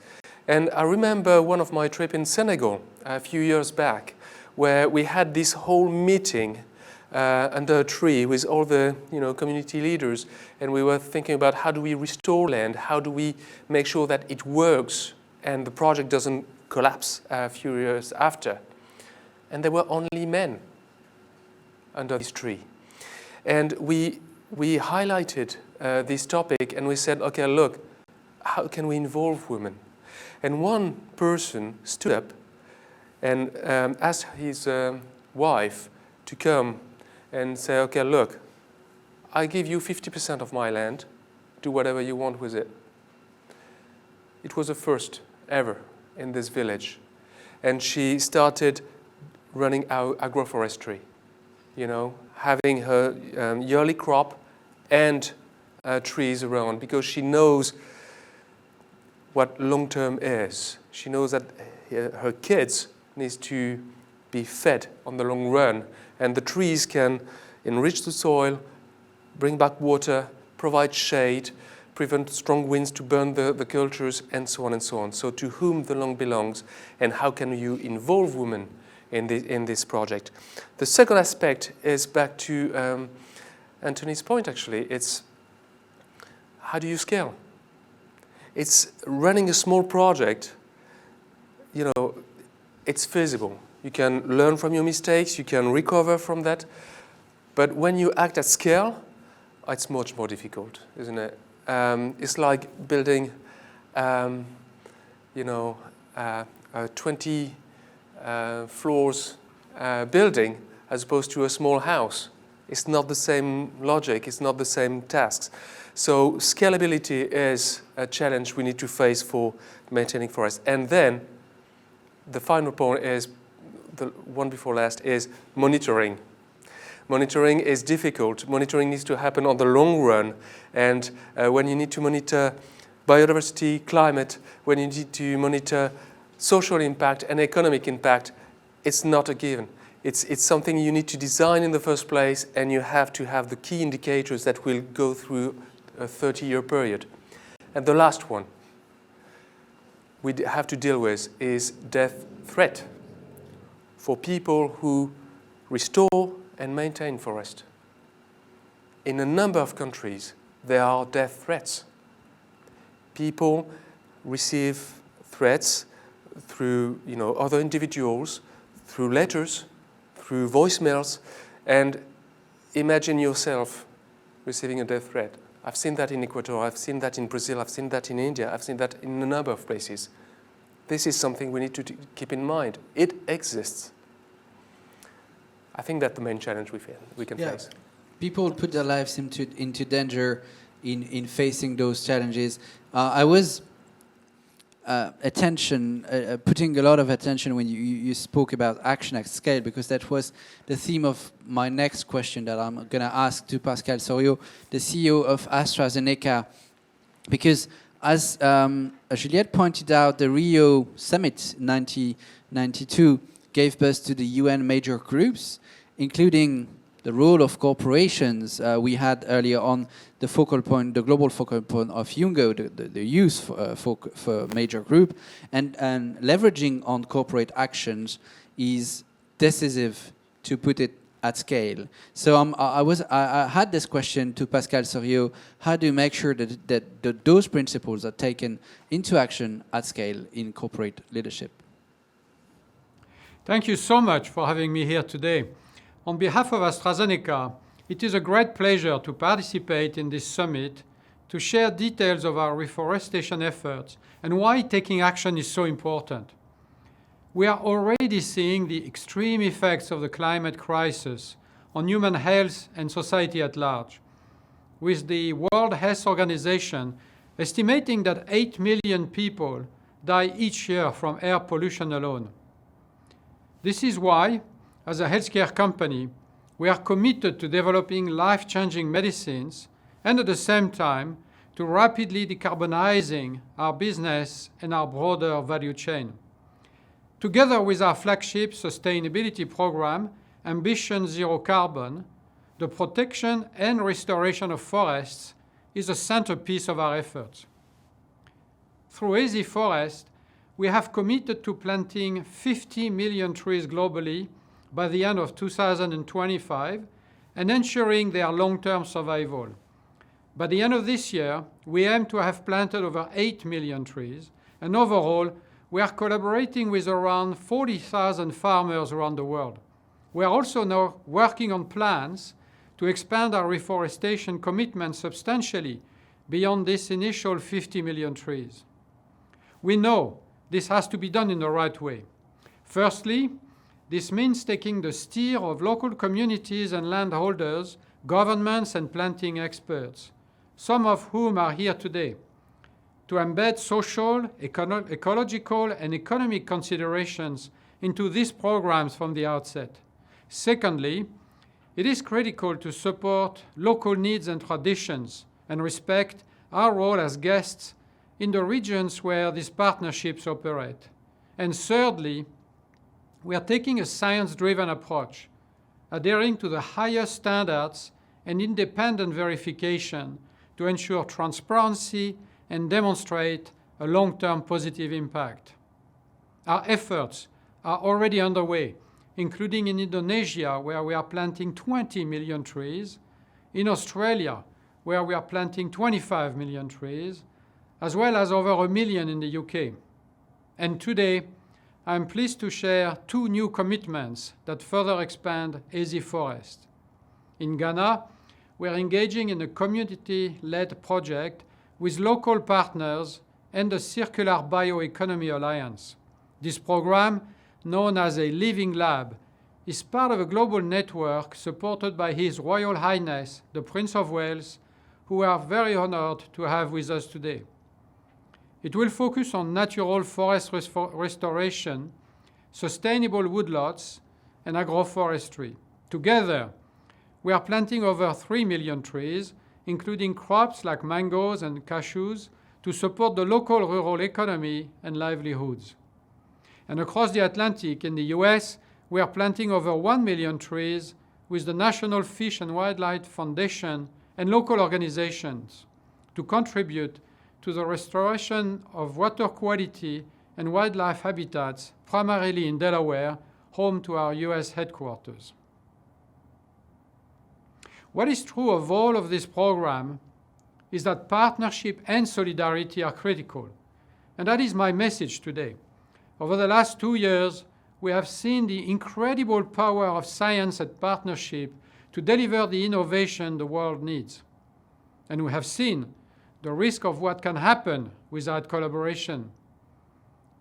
And I remember one of my trips in Senegal a few years back, where we had this whole meeting under a tree with all the community leaders, and we were thinking about how do we restore land, how do we make sure that it works and the project doesn't collapse a few years after. And there were only men under this tree. And we highlighted this topic, and we said, okay, look, how can we involve women? And one person stood up and asked his wife to come and say, okay, look, I give you 50% of my land, do whatever you want with it. It was the first ever in this village. And she started running agroforestry, having her yearly crop and trees around, because she knows what long-term is. She knows that her kids need to be fed on the long run, and the trees can enrich the soil, bring back water, provide shade, prevent strong winds to burn the cultures, and so on and so on. So to whom the land belongs, and how can you involve women in this project? The second aspect is back to Anthony's point, actually. It's how do you scale? It's running a small project, it's feasible. You can learn from your mistakes, you can recover from that. But when you act at scale, it's much more difficult, isn't it? It's like building, a 20 floors building as opposed to a small house. It's not the same logic, it's not the same tasks. So scalability is a challenge we need to face for maintaining forests. And then the final point is, the one before last, is monitoring. Monitoring is difficult. Monitoring needs to happen on the long run. And when you need to monitor biodiversity, climate, when you need to monitor social impact and economic impact, it's not a given. It's something you need to design in the first place, and you have to have the key indicators that will go through a 30-year period. And the last one we have to deal with is death threat for people who restore and maintain forest. In a number of countries, there are death threats. People receive threats through other individuals, through letters, through voicemails, and imagine yourself receiving a death threat. I've seen that in Ecuador, I've seen that in Brazil, I've seen that in India, I've seen that in a number of places. This is something we need to keep in mind. It exists. I think that's the main challenge we can face. People put their lives into danger in facing those challenges. I was putting a lot of attention when you spoke about action at scale, because that was the theme of my next question that I'm going to ask to Pascal Soriot, the CEO of ASTRAZENECA, because as Juliette pointed out, the Rio Summit 1992 gave birth to the UN major groups, including the role of corporations. We had earlier on the focal point, the global focal point of HINDOU, the youth for major group, and leveraging on corporate actions is decisive to put it at scale. So I had this question to Pascal Soriot: how do you make sure that those principles are taken into action at scale in corporate leadership? Thank you so much for having me here today. On behalf of ASTRAZENECA, it is a great pleasure to participate in this summit to share details of our reforestation efforts and why taking action is so important. We are already seeing the extreme effects of the climate crisis on human health and society at large, with the World Health Organization estimating that 8 million people die each year from air pollution alone. This is why, as a healthcare company, we are committed to developing life-changing medicines and at the same time to rapidly decarbonizing our business and our broader value chain. Together with our flagship sustainability program, Ambition Zero Carbon, the protection and restoration of forests is a centerpiece of our efforts. Through Easy Forest, we have committed to planting 50 million trees globally by the end of 2025 and ensuring their long-term survival. By the end of this year, we aim to have planted over 8 million trees, and overall, we are collaborating with around 40,000 farmers around the world. We are also now working on plans to expand our reforestation commitment substantially beyond this initial 50 million trees. We know this has to be done in the right way. Firstly, this means taking the steer of local communities and landholders, governments and planting experts, some of whom are here today, to embed social, ecological and economic considerations into these programs from the outset. Secondly, it is critical to support local needs and traditions and respect our role as guests in the regions where these partnerships operate. And thirdly, we are taking a science-driven approach, adhering to the highest standards and independent verification to ensure transparency and demonstrate a long-term positive impact. Our efforts are already underway, including in Indonesia, where we are planting 20 million trees, in Australia, where we are planting 25 million trees, as well as over 1 million in the UK. And today, I'm pleased to share 2 new commitments that further expand AZ Forest. In Ghana, we're engaging in a community-led project with local partners and the Circular Bioeconomy Alliance. This program, known as a Living Lab, is part of a global network supported by His Royal Highness, the Prince of Wales, who we are very honored to have with us today. It will focus on natural forest restoration, sustainable woodlots, and agroforestry. Together, we are planting over 3 million trees, including crops like mangoes and cashews, to support the local rural economy and livelihoods. And across the Atlantic, in the US, we are planting over 1 million trees with the National Fish and Wildlife Foundation and local organizations to contribute to the restoration of water quality and wildlife habitats, primarily in Delaware, home to our US headquarters. What is true of all of this program is that partnership and solidarity are critical, and that is my message today. Over the last 2 years, we have seen the incredible power of science and partnership to deliver the innovation the world needs. And we have seen the risk of what can happen without collaboration.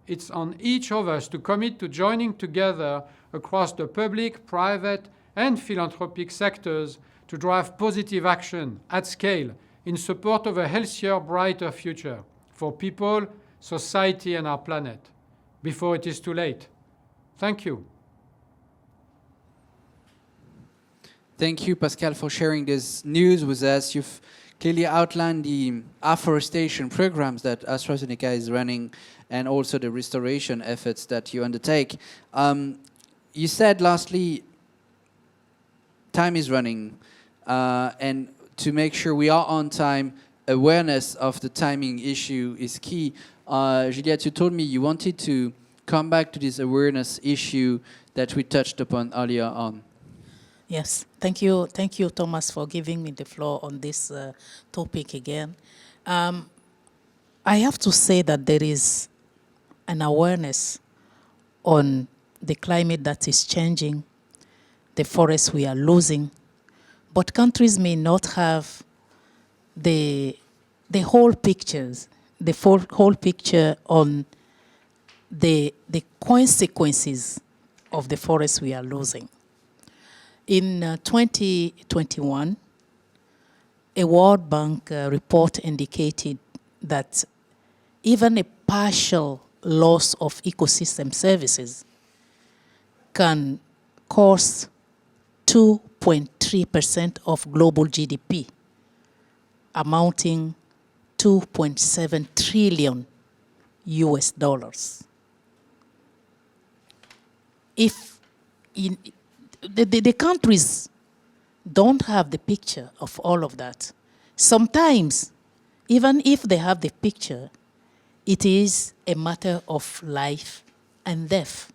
It's on each of us to commit to joining together across the public, private, and philanthropic sectors to drive positive action at scale in support of a healthier, brighter future for people, society, and our planet, before it is too late. Thank you. Thank you, Pascal, for sharing this news with us. You've clearly outlined the afforestation programs that AstraZeneca is running and also the restoration efforts that you undertake. You said, lastly, time is running, and to make sure we are on time, awareness of the timing issue is key. Juliette, you told me you wanted to come back to this awareness issue that we touched upon earlier on. Yes, thank you, Thomas, for giving me the floor on this topic again. I have to say that there is an awareness on the climate that is changing, the forests we are losing, but countries may not have the whole pictures, whole picture on the consequences of the forests we are losing. In 2021, a World Bank report indicated that even a partial loss of ecosystem services can cost 2.3% of global GDP, amounting 2.7 trillion US dollars. If the countries don't have the picture of all of that, sometimes, even if they have the picture, it is a matter of life and death,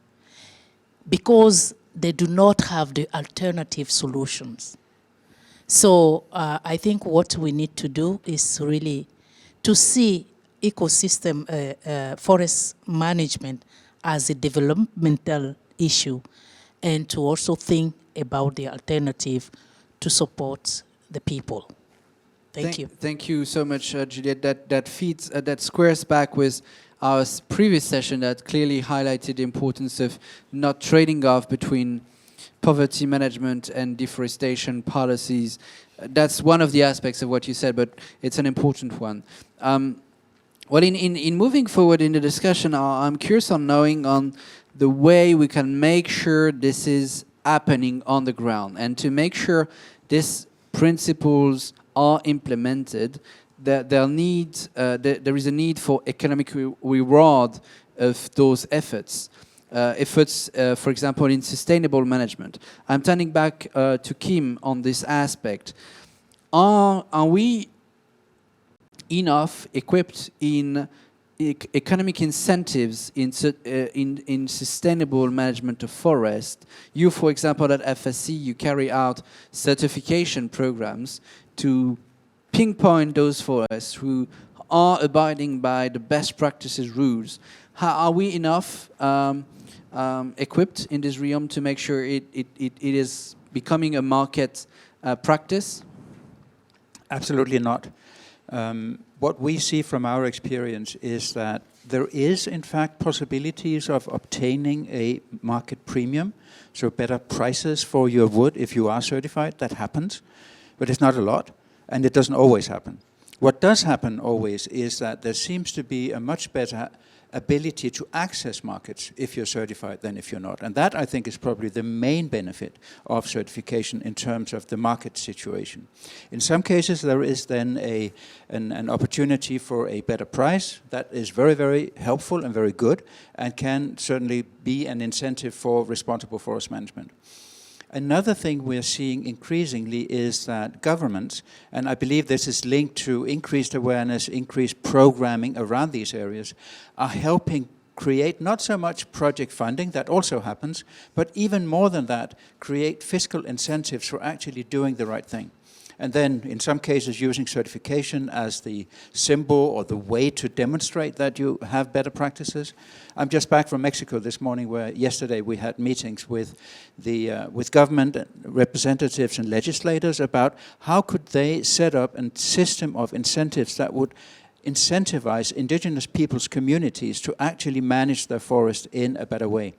because they do not have the alternative solutions. So I think what we need to do is really to see ecosystem forest management as a developmental issue, and to also think about the alternative to support the people. Thank you. Thank you so much, Juliette. That squares back with our previous session that clearly highlighted the importance of not trading off between poverty management and deforestation policies. That's one of the aspects of what you said, but it's an important one. Well, in moving forward in the discussion, I'm curious on knowing on the way we can make sure this is happening on the ground, and to make sure these principles are implemented, that there is a need for economic reward of those efforts. For example, in sustainable management. I'm turning back to Kim on this aspect. Are we enough equipped in economic incentives in sustainable management of forest? You, for example, at FSC, you carry out certification programs to pinpoint those forests who are abiding by the best practices rules. Are we enough equipped in this realm to make sure it is becoming a market practice? Absolutely not. What we see from our experience is that there is, in fact, possibilities of obtaining a market premium, so better prices for your wood if you are certified. That happens, but it's not a lot, and it doesn't always happen. What does happen always is that there seems to be a much better ability to access markets if you're certified than if you're not. And that, I think, is probably the main benefit of certification in terms of the market situation. In some cases, there is then an opportunity for a better price. That is very, very helpful and very good, and can certainly be an incentive for responsible forest management. Another thing we're seeing increasingly is that governments, and I believe this is linked to increased awareness, increased programming around these areas, are helping create not so much project funding, that also happens, but even more than that, create fiscal incentives for actually doing the right thing. And then, in some cases, using certification as the symbol or the way to demonstrate that you have better practices. I'm just back from Mexico this morning, where yesterday we had meetings with government representatives and legislators about how could they set up a system of incentives that would incentivize indigenous peoples' communities to actually manage their forest in a better way,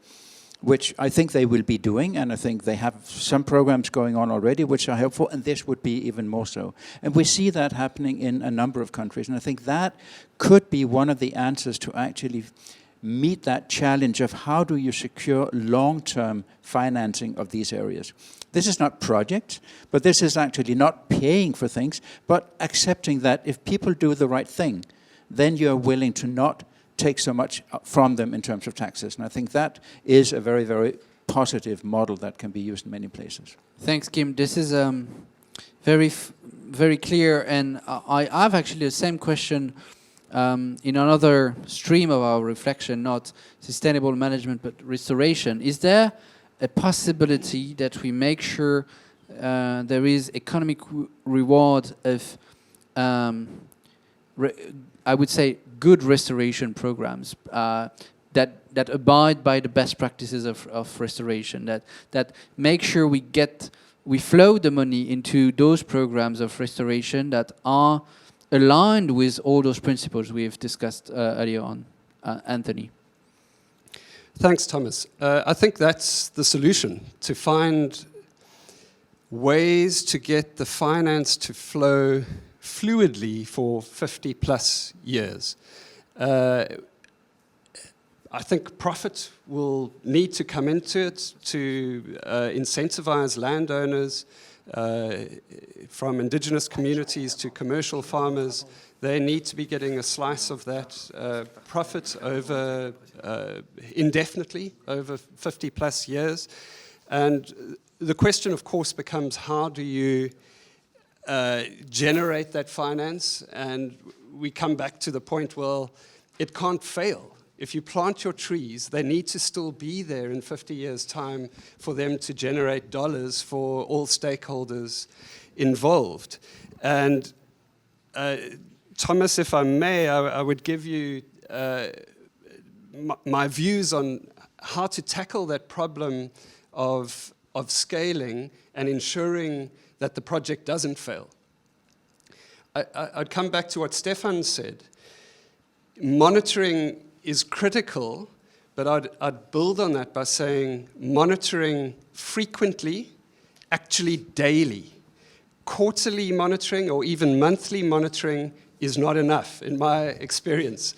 which I think they will be doing, and I think they have some programs going on already which are helpful, and this would be even more so. And we see that happening in a number of countries, and I think that could be one of the answers to actually meet that challenge of how do you secure long-term financing of these areas. This is not projects, but this is actually not paying for things, but accepting that if people do the right thing, then you're willing to not take so much from them in terms of taxes. And I think that is a very, very positive model that can be used in many places. Thanks, Kim. This is very clear, and I have actually the same question in another stream of our reflection, not sustainable management, but restoration. Is there a possibility that we make sure there is economic reward of, I would say, good restoration programs that abide by the best practices of restoration, that make sure we flow the money into those programs of restoration that are aligned with all those principles we've discussed earlier on. Anthony. Thanks, Thomas. I think that's the solution, to find ways to get the finance to flow fluidly for 50 plus years. I think profit will need to come into it to incentivize landowners, from indigenous communities to commercial farmers. They need to be getting a slice of that profit over indefinitely, over 50 plus years. And the question, of course, becomes how do you generate that finance? And we come back to the point, well, it can't fail. If you plant your trees, they need to still be there in 50 years' time for them to generate dollars for all stakeholders involved. And Thomas, if I may, I would give you my views on how to tackle that problem of scaling and ensuring that the project doesn't fail. I'd come back to what STÉPHANE said. Monitoring is critical, but I'd build on that by saying monitoring frequently, actually daily. Quarterly monitoring or even monthly monitoring is not enough, in my experience,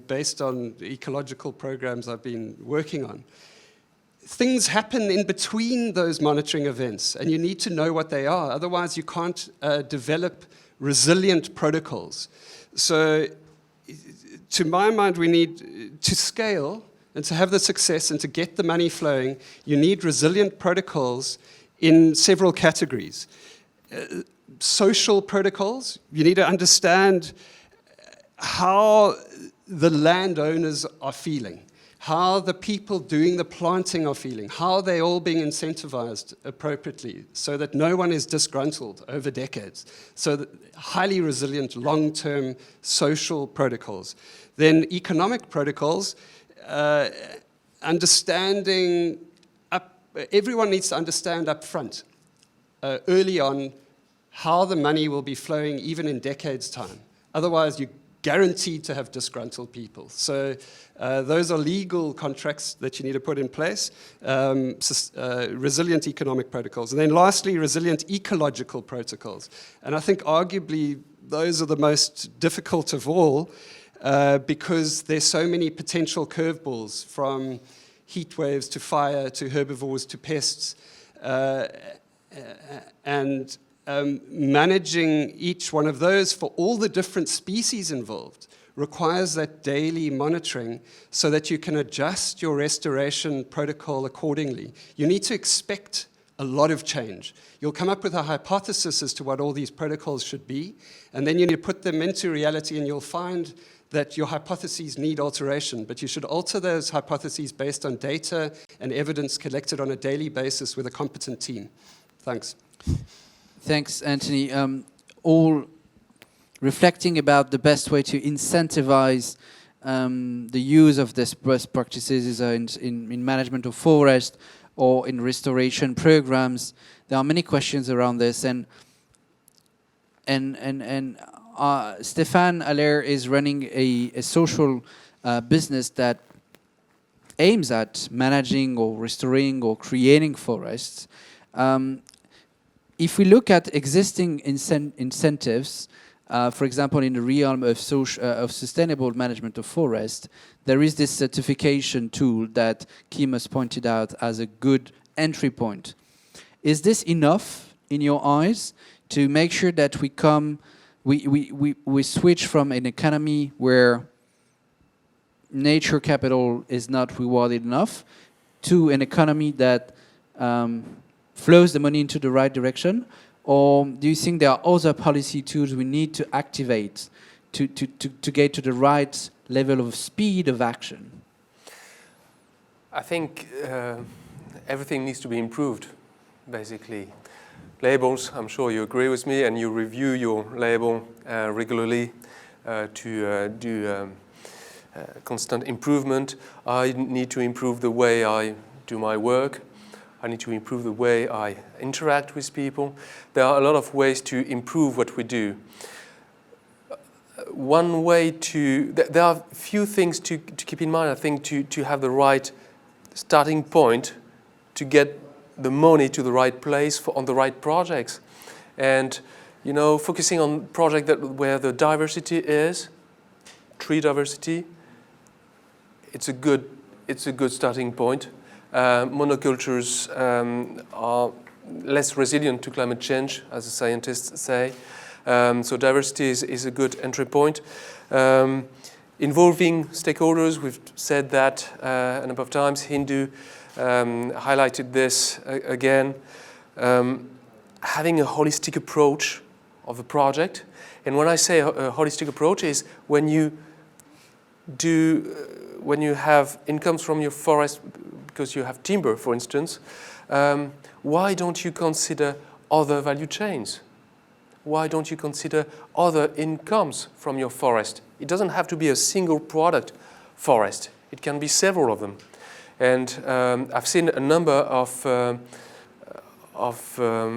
based on the ecological programs I've been working on. Things happen in between those monitoring events, and you need to know what they are. Otherwise, you can't develop resilient protocols. So, to my mind, we need to scale and to have the success and to get the money flowing, you need resilient protocols in several categories. Social protocols, you need to understand how the landowners are feeling, how the people doing the planting are feeling, how they're all being incentivized appropriately so that no one is disgruntled over decades. So that highly resilient long-term social protocols. Then economic protocols, understanding, everyone needs to understand up front, early on, how the money will be flowing even in decades' time. Otherwise, you're guaranteed to have disgruntled people. So those are legal contracts that you need to put in place, resilient economic protocols. And then lastly, resilient ecological protocols. And I think arguably those are the most difficult of all because there's so many potential curveballs from heat waves to fire to herbivores to pests. And managing each one of those for all the different species involved requires that daily monitoring so that you can adjust your restoration protocol accordingly. You need to expect a lot of change. You'll come up with a hypothesis as to what all these protocols should be, and then you need to put them into reality, and you'll find that your hypotheses need alteration, but you should alter those hypotheses based on data and evidence collected on a daily basis with a competent team. Thanks. Thanks, Anthony. All reflecting about the best way to incentivize the use of these best practices in management of forest or in restoration programs. There are many questions around this, and Stéphane HALLAIRE is running a social business that aims at managing or restoring or creating forests. If we look at existing incentives, for example, in the realm of sustainable management of forest, there is this certification tool that Kim has pointed out as a good entry point. Is this enough, in your eyes, to make sure that we switch from an economy where nature capital is not rewarded enough to an economy that flows the money into the right direction? Or do you think there are other policy tools we need to activate to get to the right level of speed of action? I think everything needs to be improved, basically. Labels, I'm sure you agree with me, and you review your label regularly to do constant improvement. I need to improve the way I do my work. I need to improve the way I interact with people. There are a lot of ways to improve what we do. One way there are a few things to keep in mind, I think, to have the right starting point to get the money to the right place on the right projects. And, you know, focusing on projects where the diversity is, tree diversity, it's a good starting point. Monocultures are less resilient to climate change, as the scientists say. So diversity is a good entry point. Involving stakeholders, we've said that a number of times. HINDOU highlighted this again. Having a holistic approach of a project. And when I say a holistic approach is when you when you have incomes from your forest because you have timber, for instance, why don't you consider other value chains? Why don't you consider other incomes from your forest? It doesn't have to be a single product forest. It can be several of them. And I've seen a number of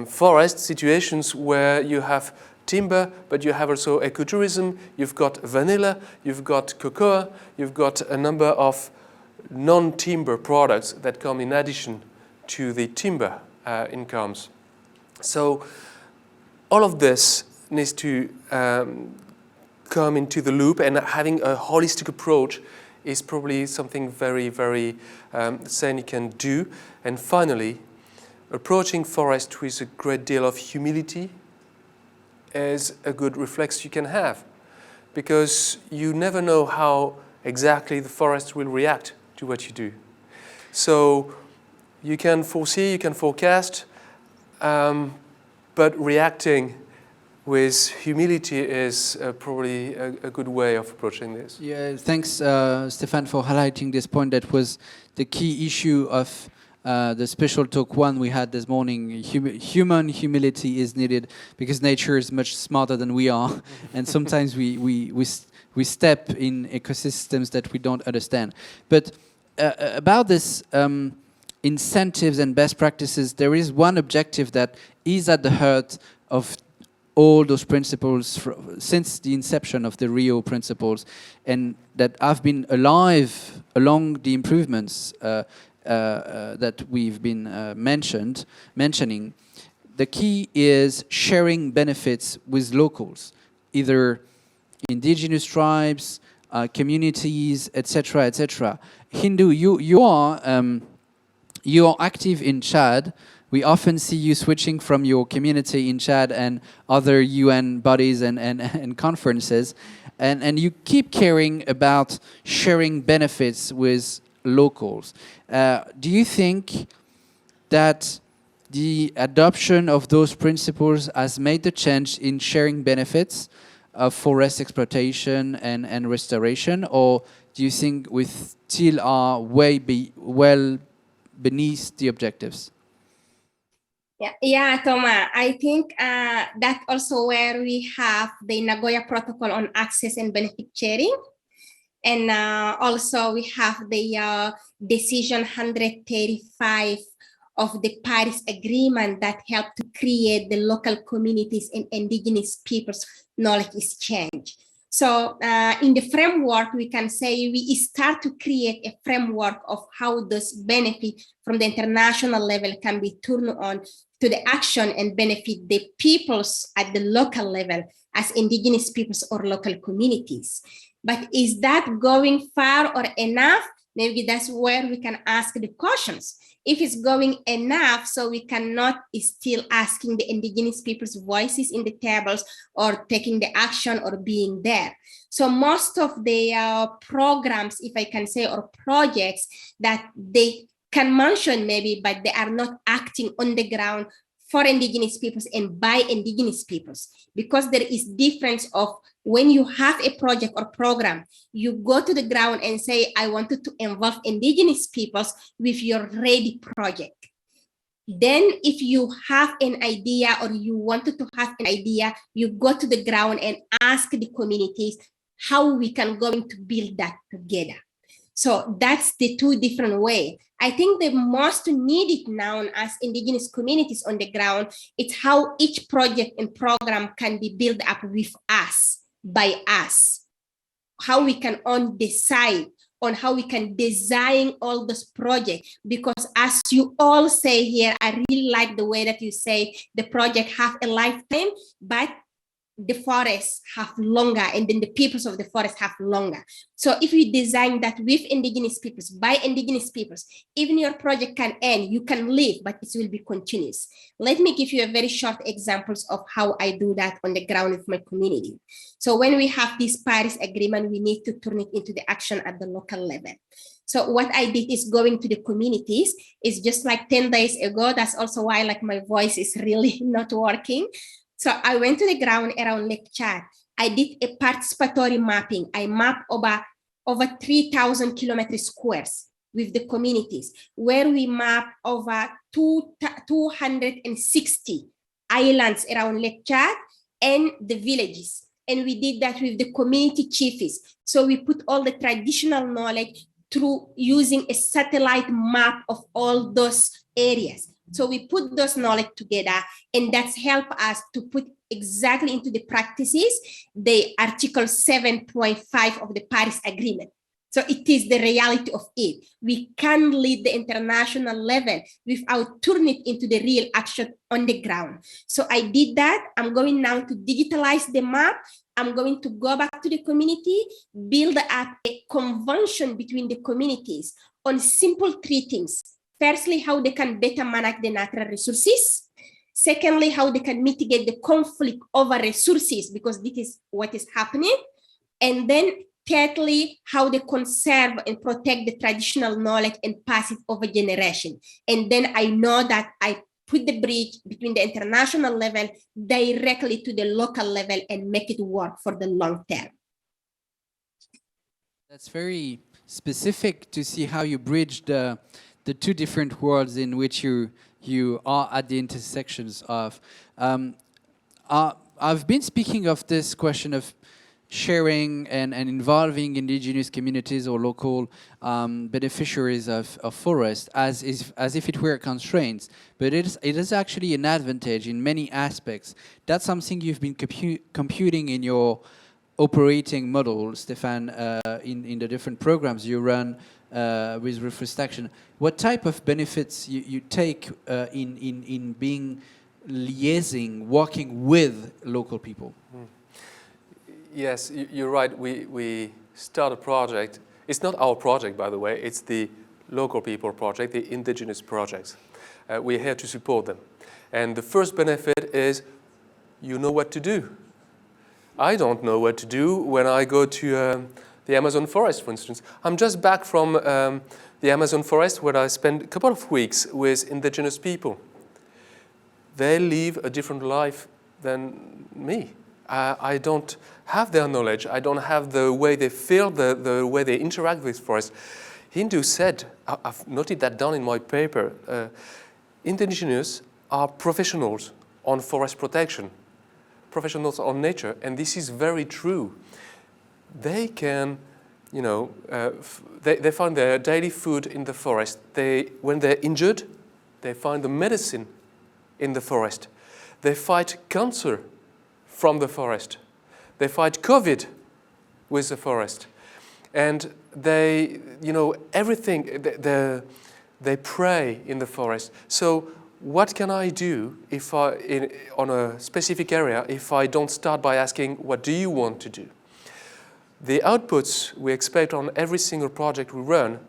forest situations where you have timber, but you have also ecotourism, you've got vanilla, you've got cocoa, you've got a number of non-timber products that come in addition to the timber incomes. So all of this needs to come into the loop, and having a holistic approach is probably something very, very SENI can do. And finally, approaching forest with a great deal of humility is a good reflex you can have, because you never know how exactly the forest will react to what you do. So you can foresee, you can forecast, but reacting with humility is probably a good way of approaching this. Yeah, thanks, Stéphane, for highlighting this point. That was the key issue of the special talk one we had this morning. Human humility is needed because nature is much smarter than we are, and sometimes we step in ecosystems that we don't understand. But about this incentives and best practices, there is one objective that is at the heart of all those principles since the inception of the Rio Principles, and that have been alive along the improvements that we've been mentioning. The key is sharing benefits with locals, either indigenous tribes, communities, etc., etc. HINDOU, you are active in Chad. We often see you switching from your community in Chad and other UN bodies and conferences, and you keep caring about sharing benefits with locals. Do you think that the adoption of those principles has made the change in sharing benefits of forest exploitation and restoration, or do you think we still are well beneath the objectives? Yeah, Thomas, I think that's also where we have the Nagoya Protocol on Access and Benefit Sharing. And also we have the Decision 135 of the Paris Agreement that helped to create the local communities and indigenous peoples' knowledge exchange. So in the framework, we can say we start to create a framework of how those benefits from the international level can be turned on to the action and benefit the peoples at the local level as indigenous peoples or local communities. But is that going far or enough? Maybe that's where we can ask the questions. If it's going enough, so we cannot still asking the indigenous people's voices in the tables or taking the action or being there. So most of the programs, if I can say, or projects that they can mention maybe, but they are not acting on the ground for indigenous peoples and by indigenous peoples, because there is difference of when you have a project or program, you go to the ground and say, I wanted to involve indigenous peoples with your ready project. Then if you have an idea or you wanted to have an idea, you go to the ground and ask the communities how we can going to build that together. So that's the two different ways. I think the most needed now as indigenous communities on the ground, it's how each project and program can be built up with us, by us. How we can decide on how we can design all those projects. Because as you all say here, I really like the way that you say the project have a lifetime, but the forests have longer, and then the peoples of the forest have longer. So if you design that with indigenous peoples, by indigenous peoples, even your project can end, you can leave, but it will be continuous. Let me give you a very short examples of how I do that on the ground with my community. So when we have this Paris Agreement, we need to turn it into the action at the local level. So what I did is going to the communities. It's just like 10 days ago. That's also why like my voice is really not working. So I went to the ground around Lake Chad. I did a participatory mapping. I mapped over over 3,000 kilometers squares with the communities, where we map over 260 islands around Lake Chad and the villages. And we did that with the community chiefs. So we put all the traditional knowledge through using a satellite map of all those areas. So we put those knowledge together, and that's helped us to put exactly into the practices the Article 7.5 of the Paris Agreement. So it is the reality of it. We can lead the international level without turning it into the real action on the ground. So I did that. I'm going now to digitalize the map. I'm going to go back to the community, build up a convention between the communities on simple three things. Firstly, how they can better manage the natural resources. Secondly, how they can mitigate the conflict over resources, because this is what is happening. And then thirdly, how they conserve and protect the traditional knowledge and pass it over generation. And then I know that I put the bridge between the international level directly to the local level and make it work for the long term. That's very specific to see how you bridge the two different worlds in which you are at the intersections of. I've been speaking of this question of sharing and involving indigenous communities or local beneficiaries of forest as if it were constraints, but it is actually an advantage in many aspects. That's something you've been computing in your operating model, Stéphane, in the different programs you run with REFOREST'ACTION. What type of benefits you take in being liaising, working with local people? Yes, you're right. We start a project. It's not our project, by the way. It's the local people project, the indigenous projects. We're here to support them. And the first benefit is you know what to do. I don't know what to do when I go to the Amazon forest, for instance. I'm just back from the Amazon forest, where I spent a couple of weeks with indigenous people. They live a different life than me. I don't have their knowledge. I don't have the way they feel, the way they interact with forest. HINDOU said, I've noted that down in my paper, indigenous are professionals on forest protection, professionals on nature, and this is very true. They can, you know, they find their daily food in the forest. When they're injured, they find the medicine in the forest. They fight cancer from the forest. They fight COVID with the forest. And they, you know, everything, they pray in the forest. So what can I do if on a specific area if I don't start by asking, what do you want to do? The outputs we expect on every single project we run,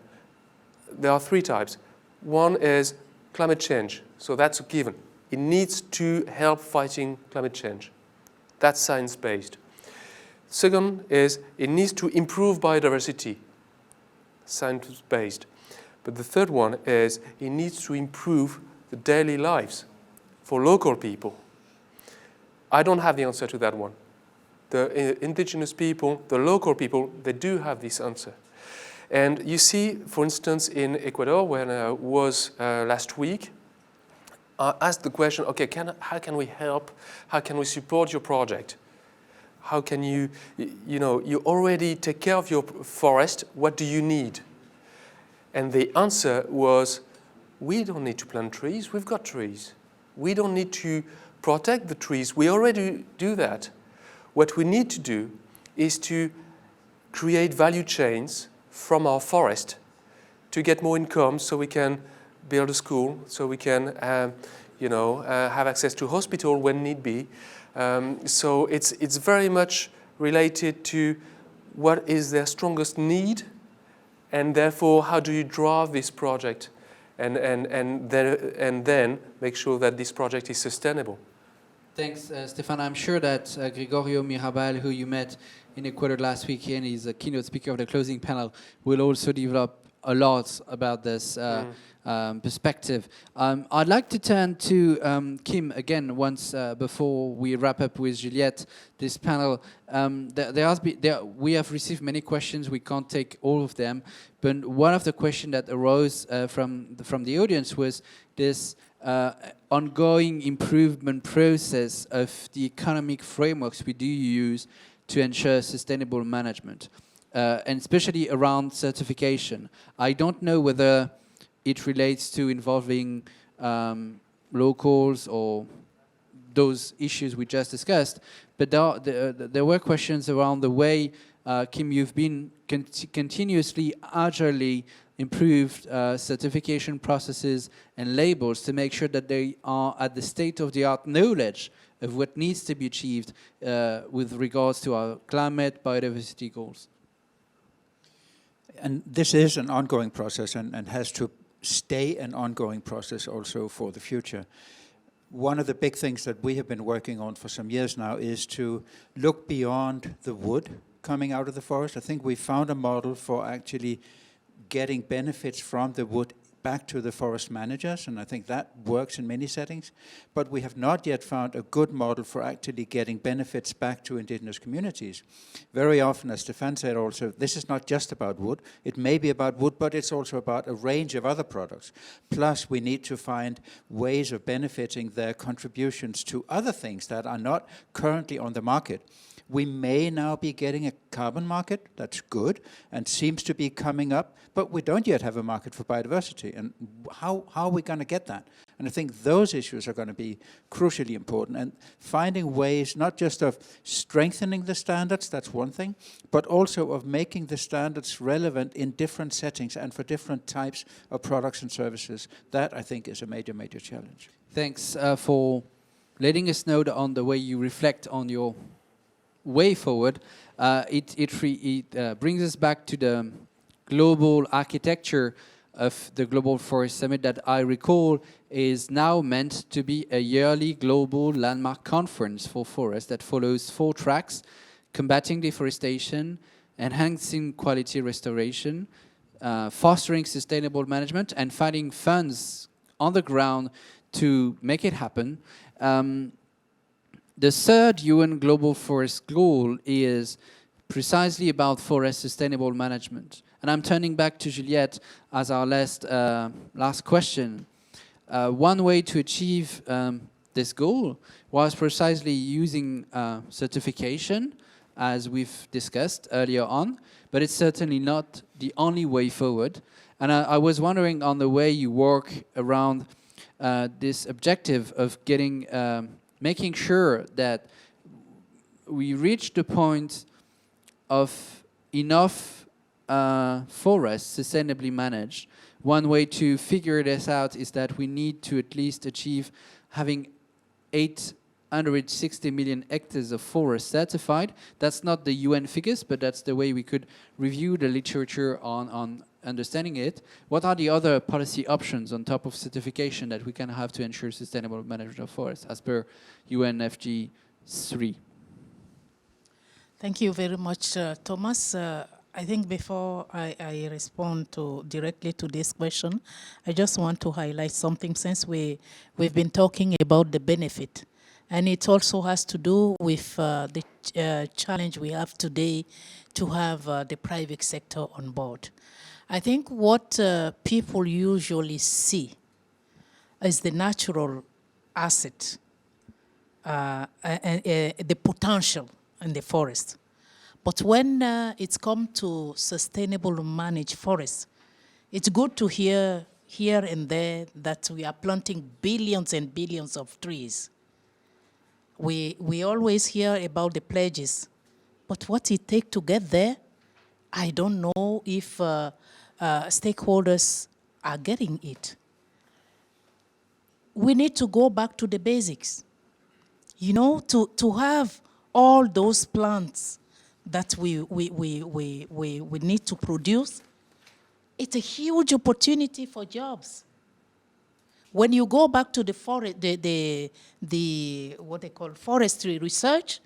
there are three types. One is climate change. So that's a given. It needs to help fighting climate change. That's science-based. Second is it needs to improve biodiversity, science-based. But the third one is it needs to improve the daily lives for local people. I don't have the answer to that one. The indigenous people, the local people, they do have this answer. And you see, for instance, in Ecuador, when I was last week, I asked the question, okay, how can we help? How can we support your project? How can you already take care of your forest. What do you need? And the answer was, we don't need to plant trees. We've got trees. We don't need to protect the trees. We already do that. What we need to do is to create value chains from our forest to get more income so we can build a school, so we can have access to hospital when need be. So it's very much related to what is their strongest need, and therefore how do you drive this project and then make sure that this project is sustainable. Thanks, Stéphane. I'm sure that Gregorio Mirabal, who you met in Ecuador last weekend, is a keynote speaker of the closing panel, will also develop a lot about this perspective. I'd like to turn to Kim again once before we wrap up with Juliette this panel. We have received many questions. We can't take all of them, but one of the questions that arose from the audience was this ongoing improvement process of the economic frameworks we do use to ensure sustainable management, and especially around certification. I don't know whether it relates to involving locals or those issues we just discussed, but there were questions around the way, Kim, you've been continuously, agilely improved certification processes and labels to make sure that they are at the state-of-the-art knowledge of what needs to be achieved with regards to our climate, biodiversity goals. And this is an ongoing process and has to stay an ongoing process also for the future. One of the big things that we have been working on for some years now is to look beyond the wood coming out of the forest. I think we found a model for actually getting benefits from the wood back to the forest managers, and I think that works in many settings. But we have not yet found a good model for actually getting benefits back to indigenous communities. Very often, as Stéphane said also, this is not just about wood. It may be about wood, but it's also about a range of other products. Plus, we need to find ways of benefiting their contributions to other things that are not currently on the market. We may now be getting a carbon market, that's good, and seems to be coming up, but we don't yet have a market for biodiversity. And how are we going to get that? And I think those issues are going to be crucially important. And finding ways not just of strengthening the standards, that's one thing, but also of making the standards relevant in different settings and for different types of products and services. That, I think, is a major, major challenge. Thanks for letting us know on the way you reflect on your way forward. It brings us back to the global architecture of the Global Forest Summit that I recall is now meant to be a yearly global landmark conference for forests that follows 4 tracks: combating deforestation, enhancing quality restoration, fostering sustainable management, and finding funds on the ground to make it happen. The third UN Global Forest Goal is precisely about forest sustainable management. And I'm turning back to Juliette as our last question. One way to achieve this goal was precisely using certification, as we've discussed earlier on, but it's certainly not the only way forward. And I was wondering on the way you work around this objective of getting making sure that we reach the point of enough forests sustainably managed. One way to figure this out is that we need to at least achieve having 860 million hectares of forest certified. That's not the UN figures, but that's the way we could review the literature on understanding it. What are the other policy options on top of certification that we can have to ensure sustainable management of forests as per UNFG 3? Thank you very much, Thomas. I think before I respond directly to this question, I just want to highlight something since we've been talking about the benefit. And it also has to do with the challenge we have today to have the private sector on board. I think what people usually see is the natural asset, the potential in the forest. But when it's come to sustainable managed forests, it's good to hear here and there that we are planting billions and billions of trees. We always hear about the pledges, but what it takes to get there, I don't know if stakeholders are getting it. We need to go back to the basics. You know, to have all those plants that we need to produce, it's a huge opportunity for jobs. When you go back to the forest, the what they call forestry research,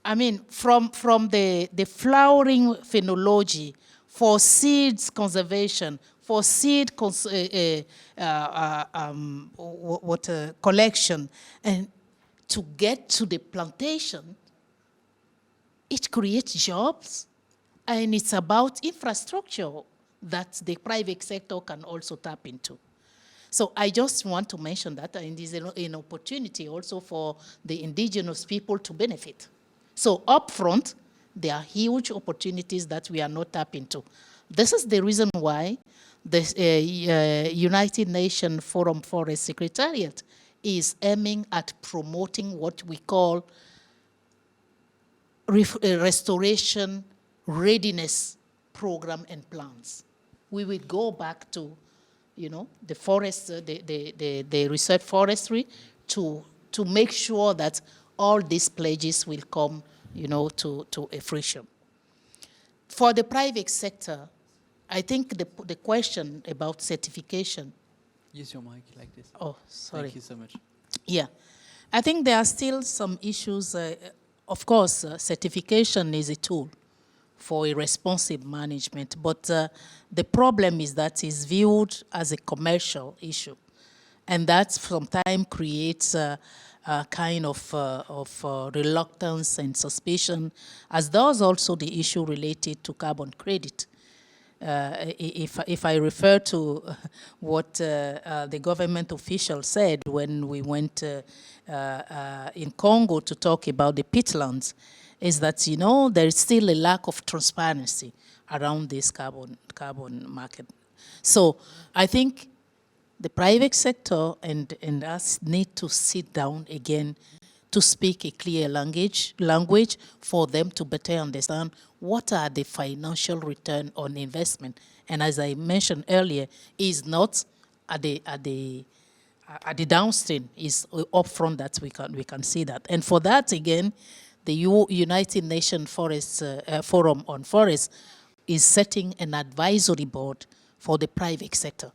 I mean, from the flowering phenology for seeds conservation, for seed collection, and to get to the plantation, it creates jobs, and it's about infrastructure that the private sector can also tap into. So I just want to mention that, and it's an opportunity also for the indigenous people to benefit. So upfront, there are huge opportunities that we are not tapping into. This is the reason why the United Nations Forum Forest Secretariat is aiming at promoting what we call restoration readiness program and plans. We will go back to, the forest, the reserve forestry to make sure that all these pledges will come, to a fruition. For the private sector, I think the question about certification. Use your mic like this. Oh, sorry. Thank you so much. Yeah. I think there are still some issues. Of course, certification is a tool for a responsive management, but the problem is that it's viewed as a commercial issue, and that sometimes creates a kind of reluctance and suspicion, as does also the issue related to carbon credit. If I refer to what the government official said when we went in Congo to talk about the peatlands, is that, there is still a lack of transparency around this carbon market. So I think the private sector and us need to sit down again to speak a clear language for them to better understand what are the financial return on investment. And as I mentioned earlier, is not at the downstream, is upfront that we can see that. And for that, again, the United Nations Forum on Forests is setting an advisory board for the private sector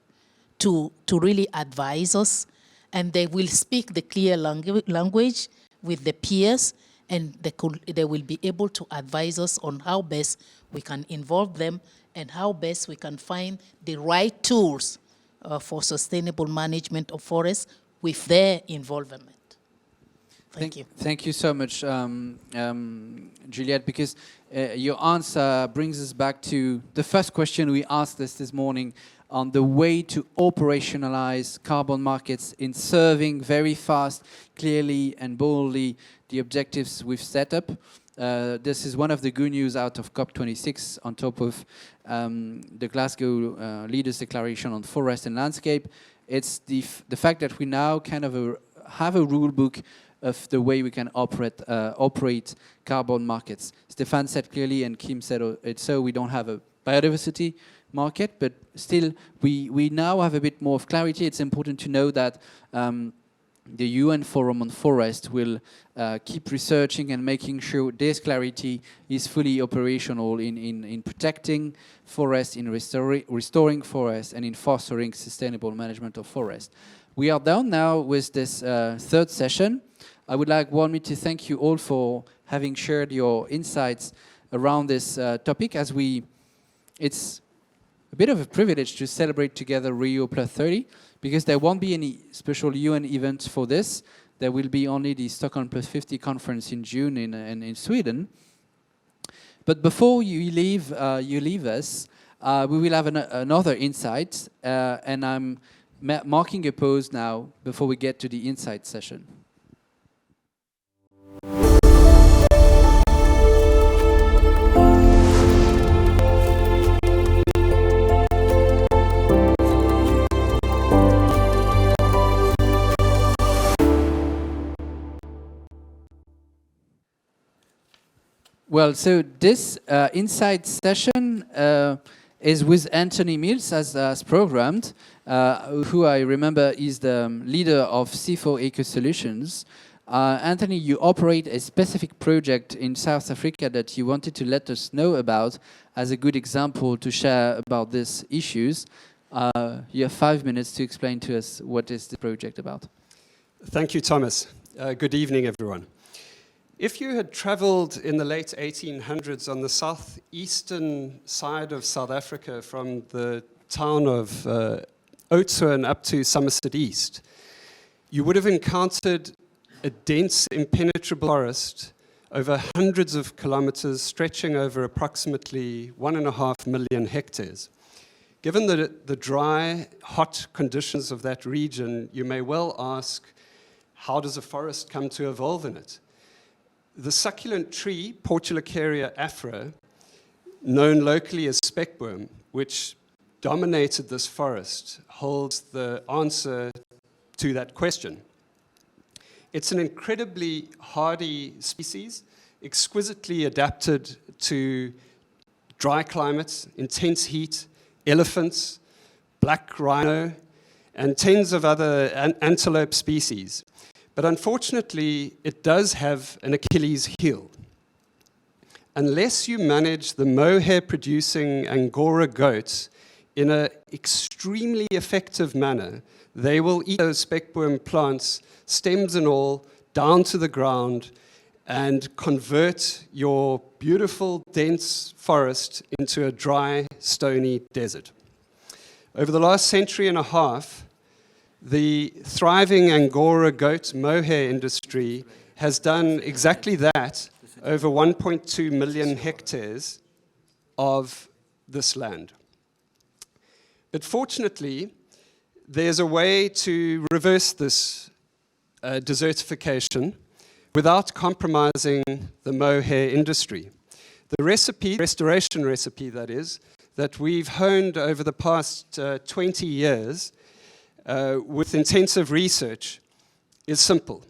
to really advise us, and they will speak the clear language with the peers, and they will be able to advise us on how best we can involve them and how best we can find the right tools for sustainable management of forests with their involvement. Thank you. Thank you so much, Juliette, because your answer brings us back to the first question we asked this morning on the way to operationalize carbon markets in serving very fast, clearly and boldly the objectives we've set up. This is one of the good news out of COP26 on top of the Glasgow Leaders Declaration on Forest and Landscape. It's the fact that we now kind of have a rule book of the way we can operate carbon markets. Stéphane said clearly, and Kim said it, so we don't have a biodiversity market, but still we now have a bit more of clarity. It's important to know that the UN Forum on Forest will keep researching and making sure this clarity is fully operational in protecting forests, in restoring forests, and in fostering sustainable management of forest. We are done now with this third session. I would like warmly to thank you all for having shared your insights around this topic, as it's a bit of a privilege to celebrate together Rio +30, because there won't be any special UN events for this. There will be only the Stockholm +50 conference in June in Sweden. But before you leave us, we will have another insight, and I'm marking a pause now before we get to the insight session. Well, so this insight session is with Anthony Mills as programmed, who I remember is the leader of C4 ECOSOLUTIONS. Anthony, you operate a specific project in South Africa that you wanted to let us know about as a good example to share about these issues. You have 5 minutes to explain to us what is the project about. Thank you, Thomas. Good evening, everyone. If you had traveled in the late 1800s on the southeastern side of South Africa from the town of Oudtshoorn up to Somerset East, you would have encountered a dense, impenetrable forest over hundreds of kilometers, stretching over approximately 1.5 million hectares. Given the dry, hot conditions of that region, you may well ask, how does a forest come to evolve in it? The succulent tree, Portulacaria afra, known locally as speckworm, which dominated this forest, holds the answer to that question. It's an incredibly hardy species, exquisitely adapted to dry climates, intense heat, elephants, black rhino, and tens of other antelope species. But unfortunately, it does have an Achilles heel. Unless you manage the mohair-producing Angora goats in an extremely effective manner, they will eat those speckworm plants, stems and all, down to the ground and convert your beautiful, dense forest into a dry, stony desert. Over the last century and a half, the thriving Angora goat mohair industry has done exactly that over 1.2 million hectares of this land. But fortunately, there's a way to reverse this desertification without compromising the mohair industry. The recipe, restoration recipe that is, that we've honed over the past 20 years with intensive research is simple.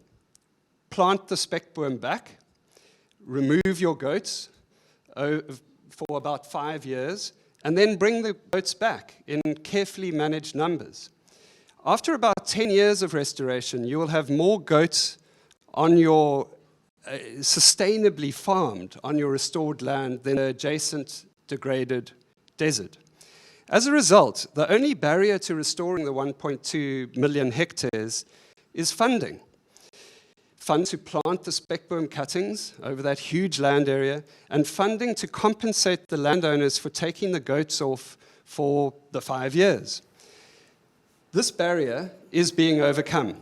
Plant the speckworm back, remove your goats for about 5 years, and then bring the goats back in carefully managed numbers. After about 10 years of restoration, you will have more goats on your sustainably farmed on your restored land than the adjacent degraded desert. As a result, the only barrier to restoring the 1.2 million hectares is funding. Funds to plant the speckworm cuttings over that huge land area, and funding to compensate the landowners for taking the goats off for the 5 years. This barrier is being overcome,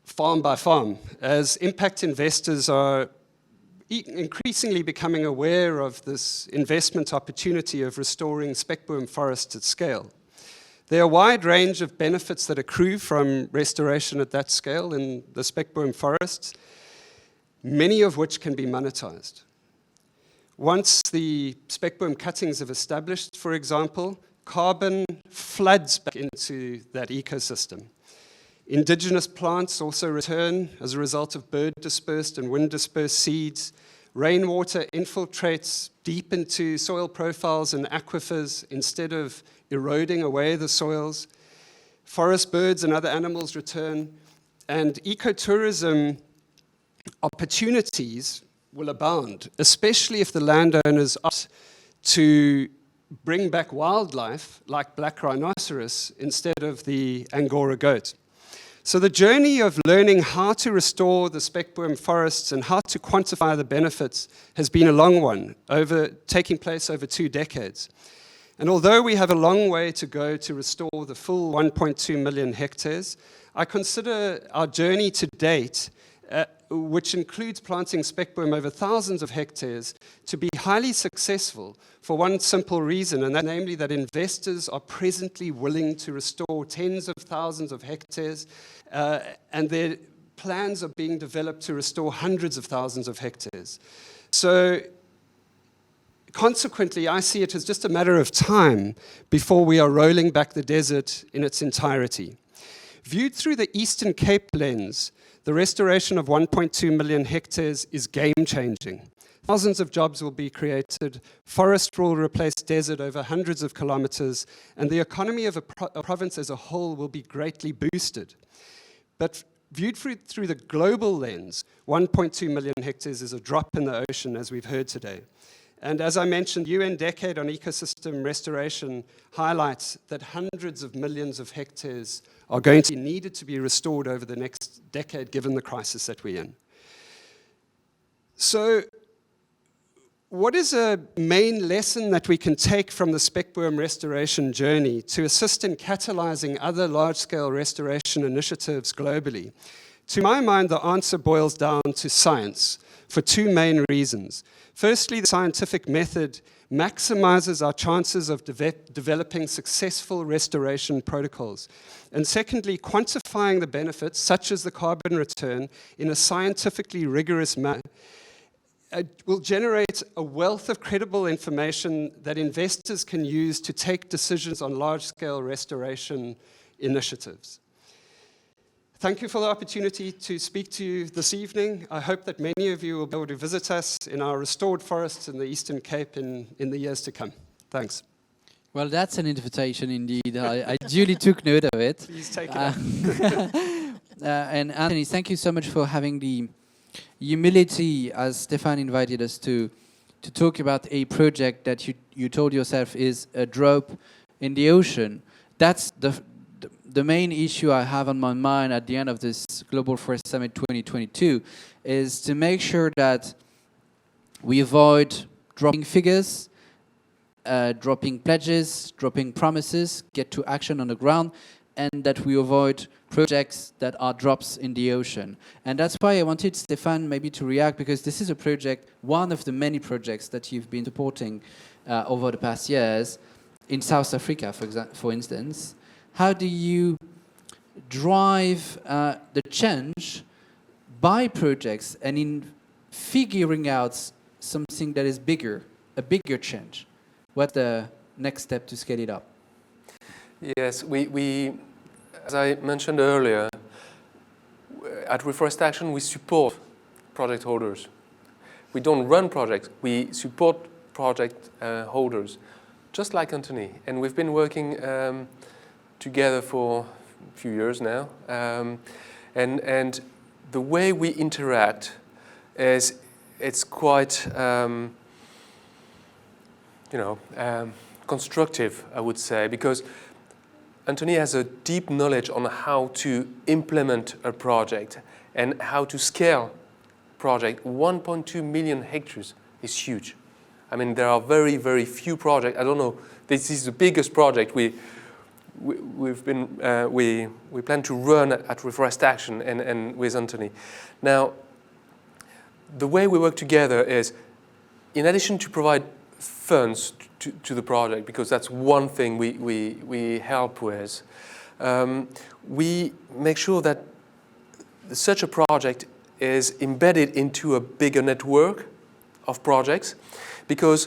farm by farm, as impact investors are increasingly becoming aware of this investment opportunity of restoring speckworm forests at scale. There are a wide range of benefits that accrue from restoration at that scale in the speckworm forests, many of which can be monetized. Once the speckworm cuttings have established, for example, carbon floods back into that ecosystem. Indigenous plants also return as a result of bird-dispersed and wind-dispersed seeds. Rainwater infiltrates deep into soil profiles and aquifers instead of eroding away the soils. Forest birds and other animals return, and ecotourism opportunities will abound, especially if the landowners opt to bring back wildlife like black rhinoceros instead of the Angora goat. So the journey of learning how to restore the speckworm forests and how to quantify the benefits has been a long one, taking place over 2 decades. And although we have a long way to go to restore the full 1.2 million hectares, I consider our journey to date, which includes planting speckworm over thousands of hectares, to be highly successful for one simple reason, and that namely that investors are presently willing to restore tens of thousands of hectares, and their plans are being developed to restore hundreds of thousands of hectares. So consequently, I see it as just a matter of time before we are rolling back the desert in its entirety. Viewed through the Eastern Cape lens, the restoration of 1.2 million hectares is game-changing. Thousands of jobs will be created, forest will replace desert over hundreds of kilometers, and the economy of a province as a whole will be greatly boosted. But viewed through the global lens, 1.2 million hectares is a drop in the ocean, as we've heard today. And as I mentioned, the UN Decade on Ecosystem Restoration highlights that hundreds of millions of hectares are going to be needed to be restored over the next decade, given the crisis that we're in. So what is a main lesson that we can take from the speckboom restoration journey to assist in catalyzing other large-scale restoration initiatives globally? To my mind, the answer boils down to science for two main reasons. Firstly, the scientific method maximizes our chances of developing successful restoration protocols. And secondly, quantifying the benefits, such as the carbon return, in a scientifically rigorous manner will generate a wealth of credible information that investors can use to take decisions on large-scale restoration initiatives. Thank you for the opportunity to speak to you this evening. I hope that many of you will be able to visit us in our restored forests in the Eastern Cape in the years to come. Thanks. Well, that's an invitation indeed. I duly took note of it. Please take it up. And Anthony, thank you so much for having the humility, as Stefan invited us to talk about a project that you told yourself is a drop in the ocean. That's the main issue I have on my mind at the end of this Global Forest Summit 2022 is to make sure that we avoid dropping figures, dropping pledges, dropping promises, get to action on the ground, and that we avoid projects that are drops in the ocean. And that's why I wanted Stefan maybe to react, because this is a project, one of the many projects that you've been supporting over the past years in South Africa, for instance. How do you drive the change by projects and in figuring out something that is bigger, a bigger change? What's the next step to scale it up? Yes, we as I mentioned earlier, at REFOREST'ACTION we support project holders. We don't run projects, we support project holders, just like Anthony. And we've been working together for a few years now. And the way we interact is, it's quite, constructive, I would say, because Anthony has a deep knowledge on how to implement a project and how to scale project. 1.2 million hectares is huge. I mean, there are very, very few projects. I don't know, this is the biggest project we plan to run at REFOREST'ACTION and with Anthony. Now, the way we work together is, in addition to provide funds to the project, because that's one thing we help with, we make sure that such a project is embedded into a bigger network of projects, because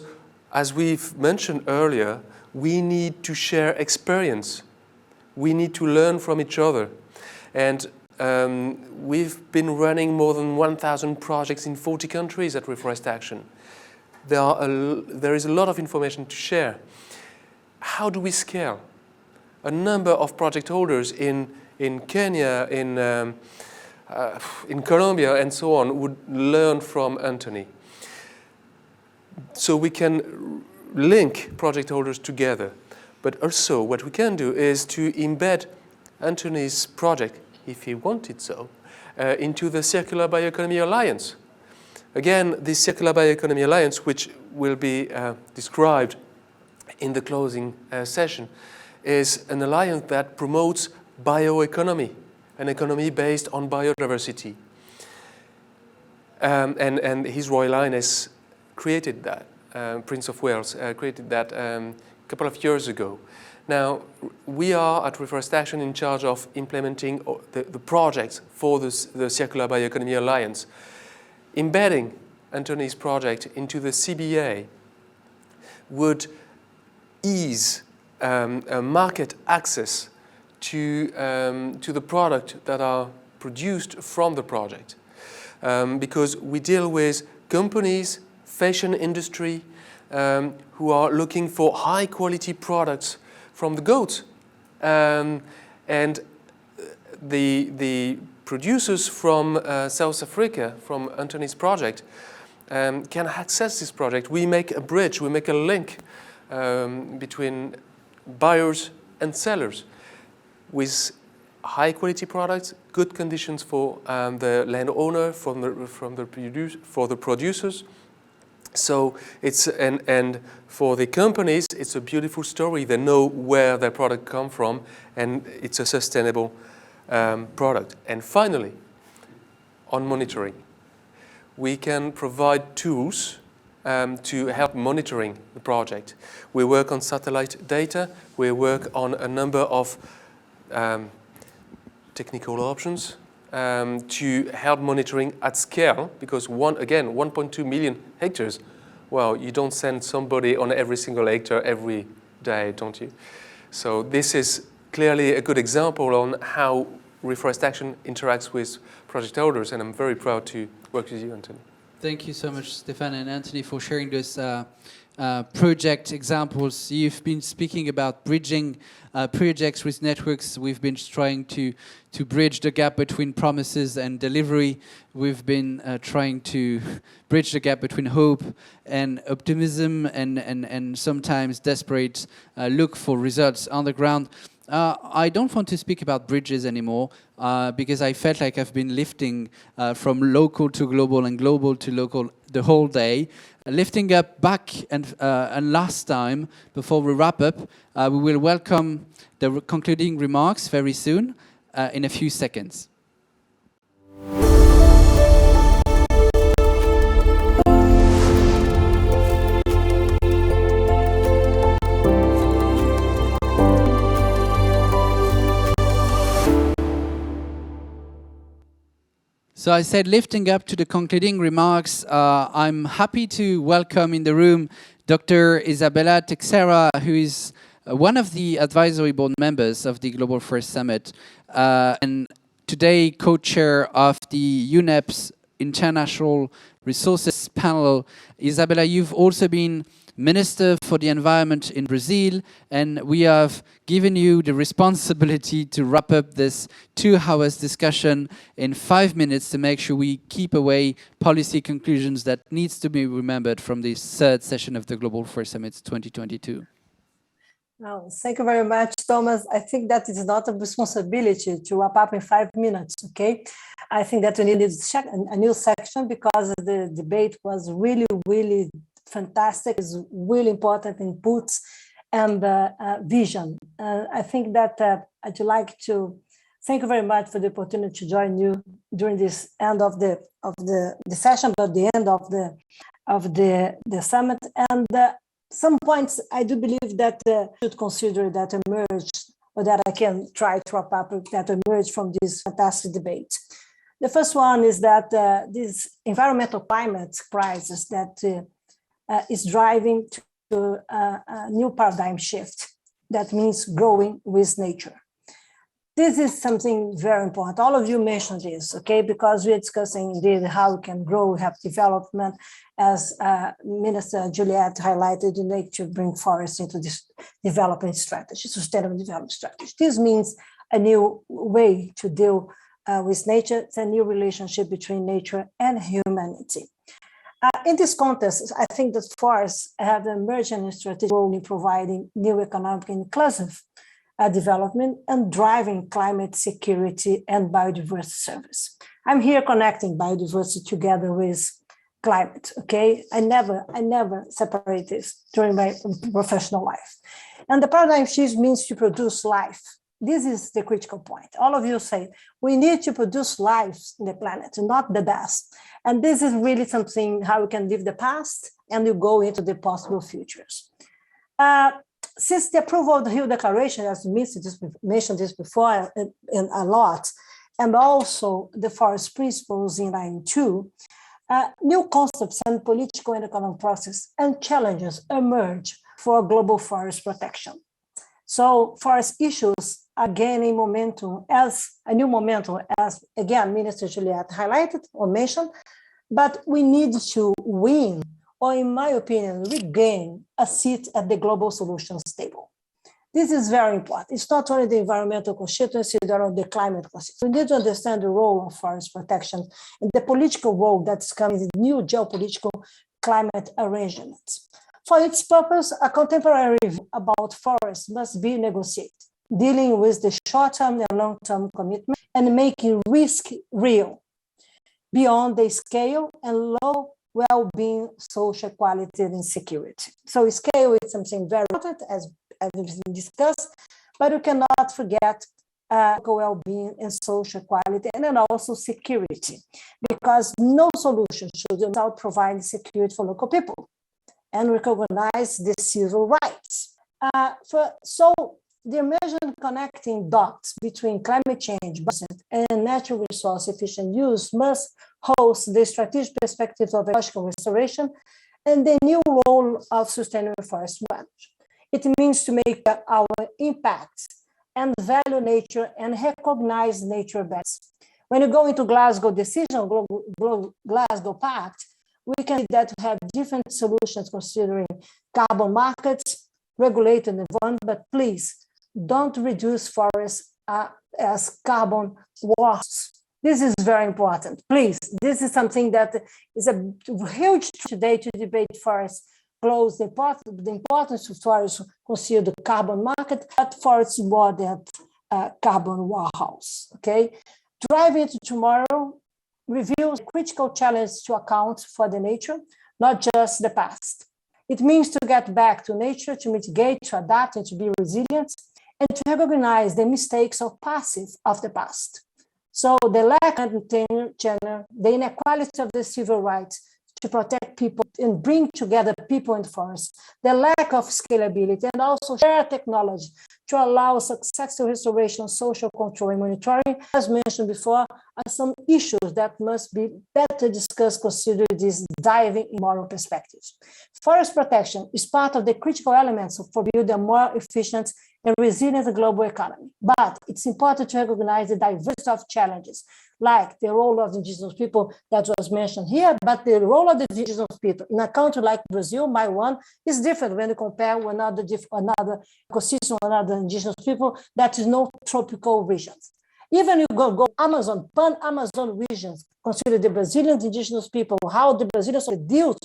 as we've mentioned earlier, we need to share experience. We need to learn from each other. And we've been running more than 1,000 projects in 40 countries at REFOREST'ACTION. There is a lot of information to share. How do we scale? A number of project holders in Kenya, in Colombia, and so on, would learn from Anthony. So we can link project holders together. But also what we can do is to embed Anthony's project, if he wanted so, into the Circular Bioeconomy Alliance. Again, this Circular Bioeconomy Alliance, which will be described in the closing session, is an alliance that promotes bioeconomy, an economy based on biodiversity. And His Royal Highness created that, Prince of Wales created that a couple of years ago. Now, we are at REFOREST'ACTION in charge of implementing the projects for the Circular Bioeconomy Alliance. Embedding Anthony's project into the CBA would ease market access to the product that are produced from the project. Because we deal with companies, fashion industry, who are looking for high quality products from the goat. And the producers from South Africa, from Anthony's project, can access this project. We make a bridge, we make a link between buyers and sellers with high quality products, good conditions for the landowner, for the producers. So it's and for the companies, it's a beautiful story. They know where their product come from, and it's a sustainable product. And finally, on monitoring, we can provide tools to help monitoring the project. We work on satellite data. We work on a number of technical options to help monitoring at scale, because 1.2 million hectares, well, you don't send somebody on every single hectare every day, don't you? So this is clearly a good example on how Reforest Action interacts with project owners, and I'm very proud to work with you, Anthony. Thank you so much, Stéphane and Anthony, for sharing those project examples. You've been speaking about bridging projects with networks. We've been trying to bridge the gap between promises and delivery. We've been trying to bridge the gap between hope and optimism and sometimes desperate look for results on the ground. I don't want to speak about bridges anymore because I felt like I've been lifting from local to global and global to local the whole day. Lifting up back and last time, before we wrap up, we will welcome the concluding remarks very soon in a few seconds. So I said lifting up to the concluding remarks. I'm happy to welcome in the room Dr. Isabella Teixeira, who is one of the advisory board members of the Global Forest Summit and today co-chair of the UNEP's International Resources Panel. Isabella, you've also been Minister for the Environment in Brazil, and we have given you the responsibility to wrap up this 2 hours discussion in 5 minutes to make sure we keep away policy conclusions that needs to be remembered from this 3rd session of the Global Forest Summit 2022. No, thank you very much, Thomas. I think that it's not a responsibility to wrap up in 5 minutes, okay? I think that we need a new section because the debate was really, really fantastic. It's really important inputs and vision. I think that I'd like to thank you very much for the opportunity to join you during this end of the session, but the end of the summit. And some points I do believe that should consider that emerged, or that I can try to wrap up that emerged from this fantastic debate. The first one is that this environmental climate crisis that is driving to a new paradigm shift. That means growing with nature. This is something very important. All of you mentioned this, okay? Because we're discussing indeed how we can grow, have development, as Minister Juliette highlighted, the need to bring forests into this development strategy, sustainable development strategy. This means a new way to deal with nature. It's a new relationship between nature and humanity. In this context, I think that forests have an emergent strategic role in providing new economic and inclusive development and driving climate security and biodiversity service. I'm here connecting biodiversity together with climate, okay? I never separate this during my professional life. And the paradigm shift means to produce life. This is the critical point. All of you say, we need to produce life in the planet, not the best. And this is really something how we can live the past and you go into the possible futures. Since the approval of the Rio Declaration, as mentioned this before and a lot, and also the Forest Principles in 1992, new concepts and political and economic processes and challenges emerge for global forest protection. So forest issues are gaining momentum as a new momentum, as again, Minister Juliette highlighted or mentioned, but we need to win, or in my opinion, regain a seat at the global solutions table. This is very important. It's not only the environmental constituency, but also the climate constituency. We need to understand the role of forest protection and the political role that's coming in new geopolitical climate arrangements. For its purpose, a contemporary review about forests must be negotiated. dealing with the short-term and long-term commitment, and making risk real beyond the scale and low well-being, social equality, and security. So scale is something very important, as we've discussed, but we cannot forget well-being and social equality, and then also security, because no solution should without providing security for local people and recognize the civil rights. So the emergent connecting dots between climate change and natural resource efficient use must host the strategic perspectives of ecological restoration and the new role of sustainable forest management. It means to make our impacts and value nature and recognize nature best. When you go into Glasgow decision, Glasgow Pact, we can see that we have different solutions considering carbon markets, regulated environment, but please don't reduce forests as carbon wars. This is very important. Please, this is something that is a huge today to debate forests. Close the importance of forests, consider the carbon market, but forests more than carbon warehouse. Okay, driving to tomorrow reveals critical challenge to account for the nature, not just the past. It means to get back to nature, to mitigate, to adapt, and to be resilient, and to recognize the mistakes of the past. So the lack of gender, the inequality of the civil rights to protect people and bring together people in forests, the lack of scalability, and also share technology to allow successful restoration, social control, and monitoring, as mentioned before, are some issues that must be better discussed considering these diving in moral perspectives. Forest protection is part of the critical elements for building a more efficient and resilient global economy. But it's important to recognize the diversity of challenges, like the role of indigenous people that was mentioned here, but the role of the indigenous people in a country like Brazil, my one, is different when you compare with another ecosystem, another indigenous people that is no tropical regions. Even you go Amazon, pan-Amazon regions, consider the Brazilian indigenous people, how the Brazilians deal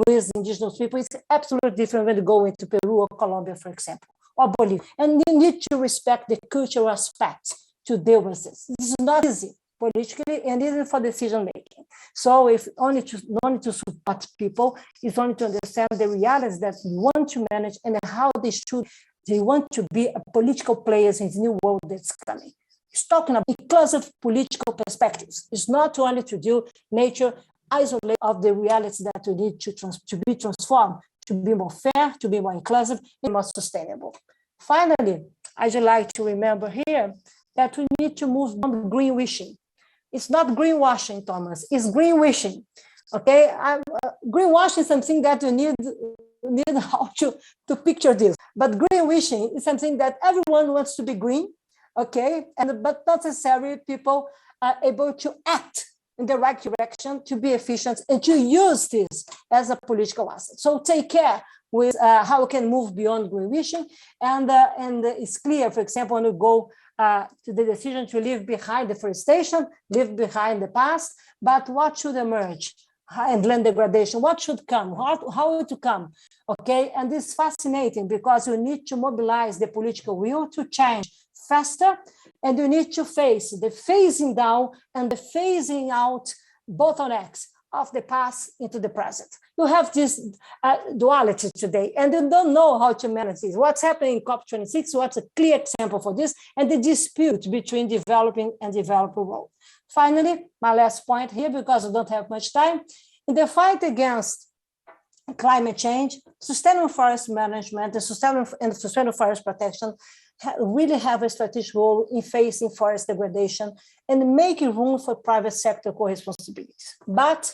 with indigenous people, it's absolutely different when you go into Peru or Colombia, for example, or Bolivia. And you need to respect the cultural aspects to deal with this. This is not easy politically and even for decision making. So if only to support people, is only to understand the realities that we want to manage and how they want to be a political players in the new world that's coming. It's talking about inclusive political perspectives. It's not only to do nature isolate of the realities that we need to be transformed, to be more fair, to be more inclusive, and more sustainable. Finally, I'd like to remember here that we need to move beyond green wishing. It's not greenwashing, Thomas. It's green wishing. Okay, greenwashing is something that you need how to picture this. But green wishing is something that everyone wants to be green. Okay, but not necessarily people are able to act in the right direction, to be efficient, and to use this as a political asset. So take care with how we can move beyond green wishing. And it's clear, for example, when you go to the decision to leave behind deforestation, leave behind the past, but what should emerge? And land degradation, what should come? How to come? Okay, and this is fascinating because you need to mobilize the political will to change faster, and you need to face the phasing down and the phasing out bottlenecks of the past into the present. You have this duality today, and you don't know how to manage this. What's happening in COP26 was a clear example for this, and the dispute between developing and developing world. Finally, my last point here, because I don't have much time, in the fight against climate change, sustainable forest management and sustainable forest protection really have a strategic role in facing forest degradation and making room for private sector co-responsibilities. But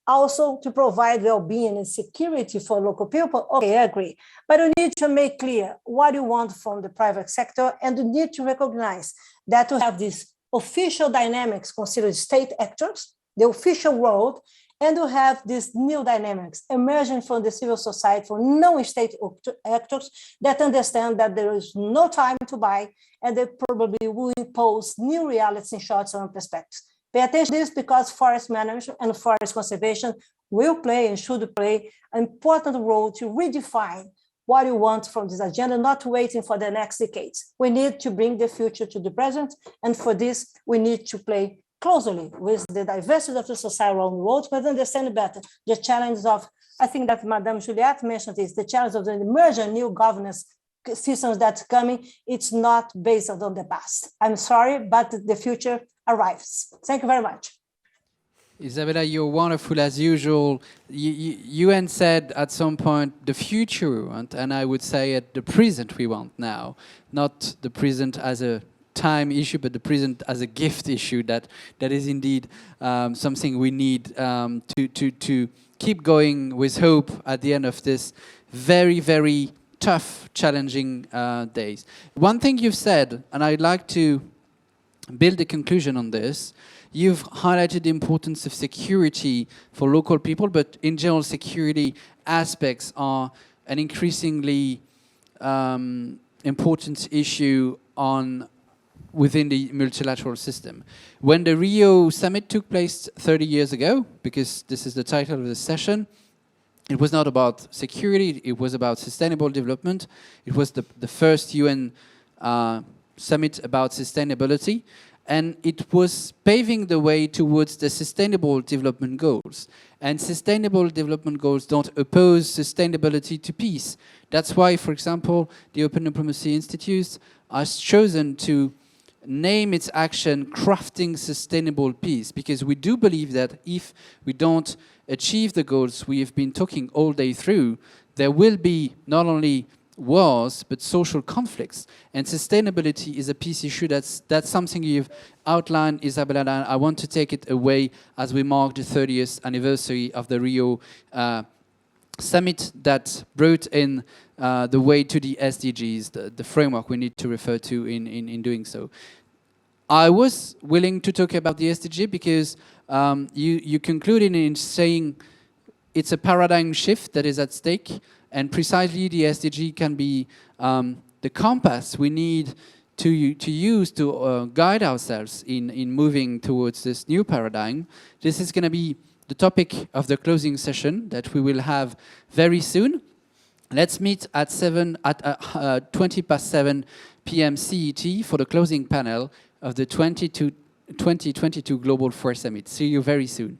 also to provide well-being and security for local people, okay, I agree. But you need to make clear what you want from the private sector, and you need to recognize that you have these official dynamics considered state actors, the official world, and you have these new dynamics emerging from the civil society, from non-state actors that understand that there is no time to buy, and they probably will impose new realities in short-term perspectives. Pay attention to this because forest management and forest conservation will play and should play an important role to redefine what you want from this agenda, not waiting for the next decades. We need to bring the future to the present, and for this, we need to play closely with the diversity of the society around the world, but understand better the challenges of, I think that Madame Juliette mentioned this, the challenge of the emerging new governance systems that's coming. It's not based on the past. I'm sorry, but the future arrives. Thank you very much. Isabella, you're wonderful as usual. UN said at some point the future we want, and I would say at the present we want now, not the present as a time issue, but the present as a gift issue. That is indeed something we need to keep going with hope at the end of this very, very tough, challenging days. One thing you've said, and I'd like to build a conclusion on this. You've highlighted the importance of security for local people, but in general, security aspects are an increasingly important issue within the multilateral system. When the Rio Summit took place 30 years ago, because this is the title of the session, it was not about security, it was about sustainable development. It was the first UN summit about sustainability. And it was paving the way towards the Sustainable Development Goals. And Sustainable Development Goals don't oppose sustainability to peace. That's why, for example, the Open Diplomacy Institute has chosen to name its action Crafting Sustainable Peace, because we do believe that if we don't achieve the goals we have been talking all day through, there will be not only wars, but social conflicts. And sustainability is a peace issue. That's something you've outlined, Isabella, and I want to take it away as we mark the 30th anniversary of the Rio Summit that brought in the way to the SDGs, the framework we need to refer to in doing so. I was willing to talk about the SDG because you concluded in saying it's a paradigm shift that is at stake. And precisely the SDG can be the compass we need to use to guide ourselves in moving towards this new paradigm. This is going to be the topic of the closing session that we will have very soon. Let's meet at 20 past 7 p.m. CET for the closing panel of the 2022 Global Forest Summit. See you very soon.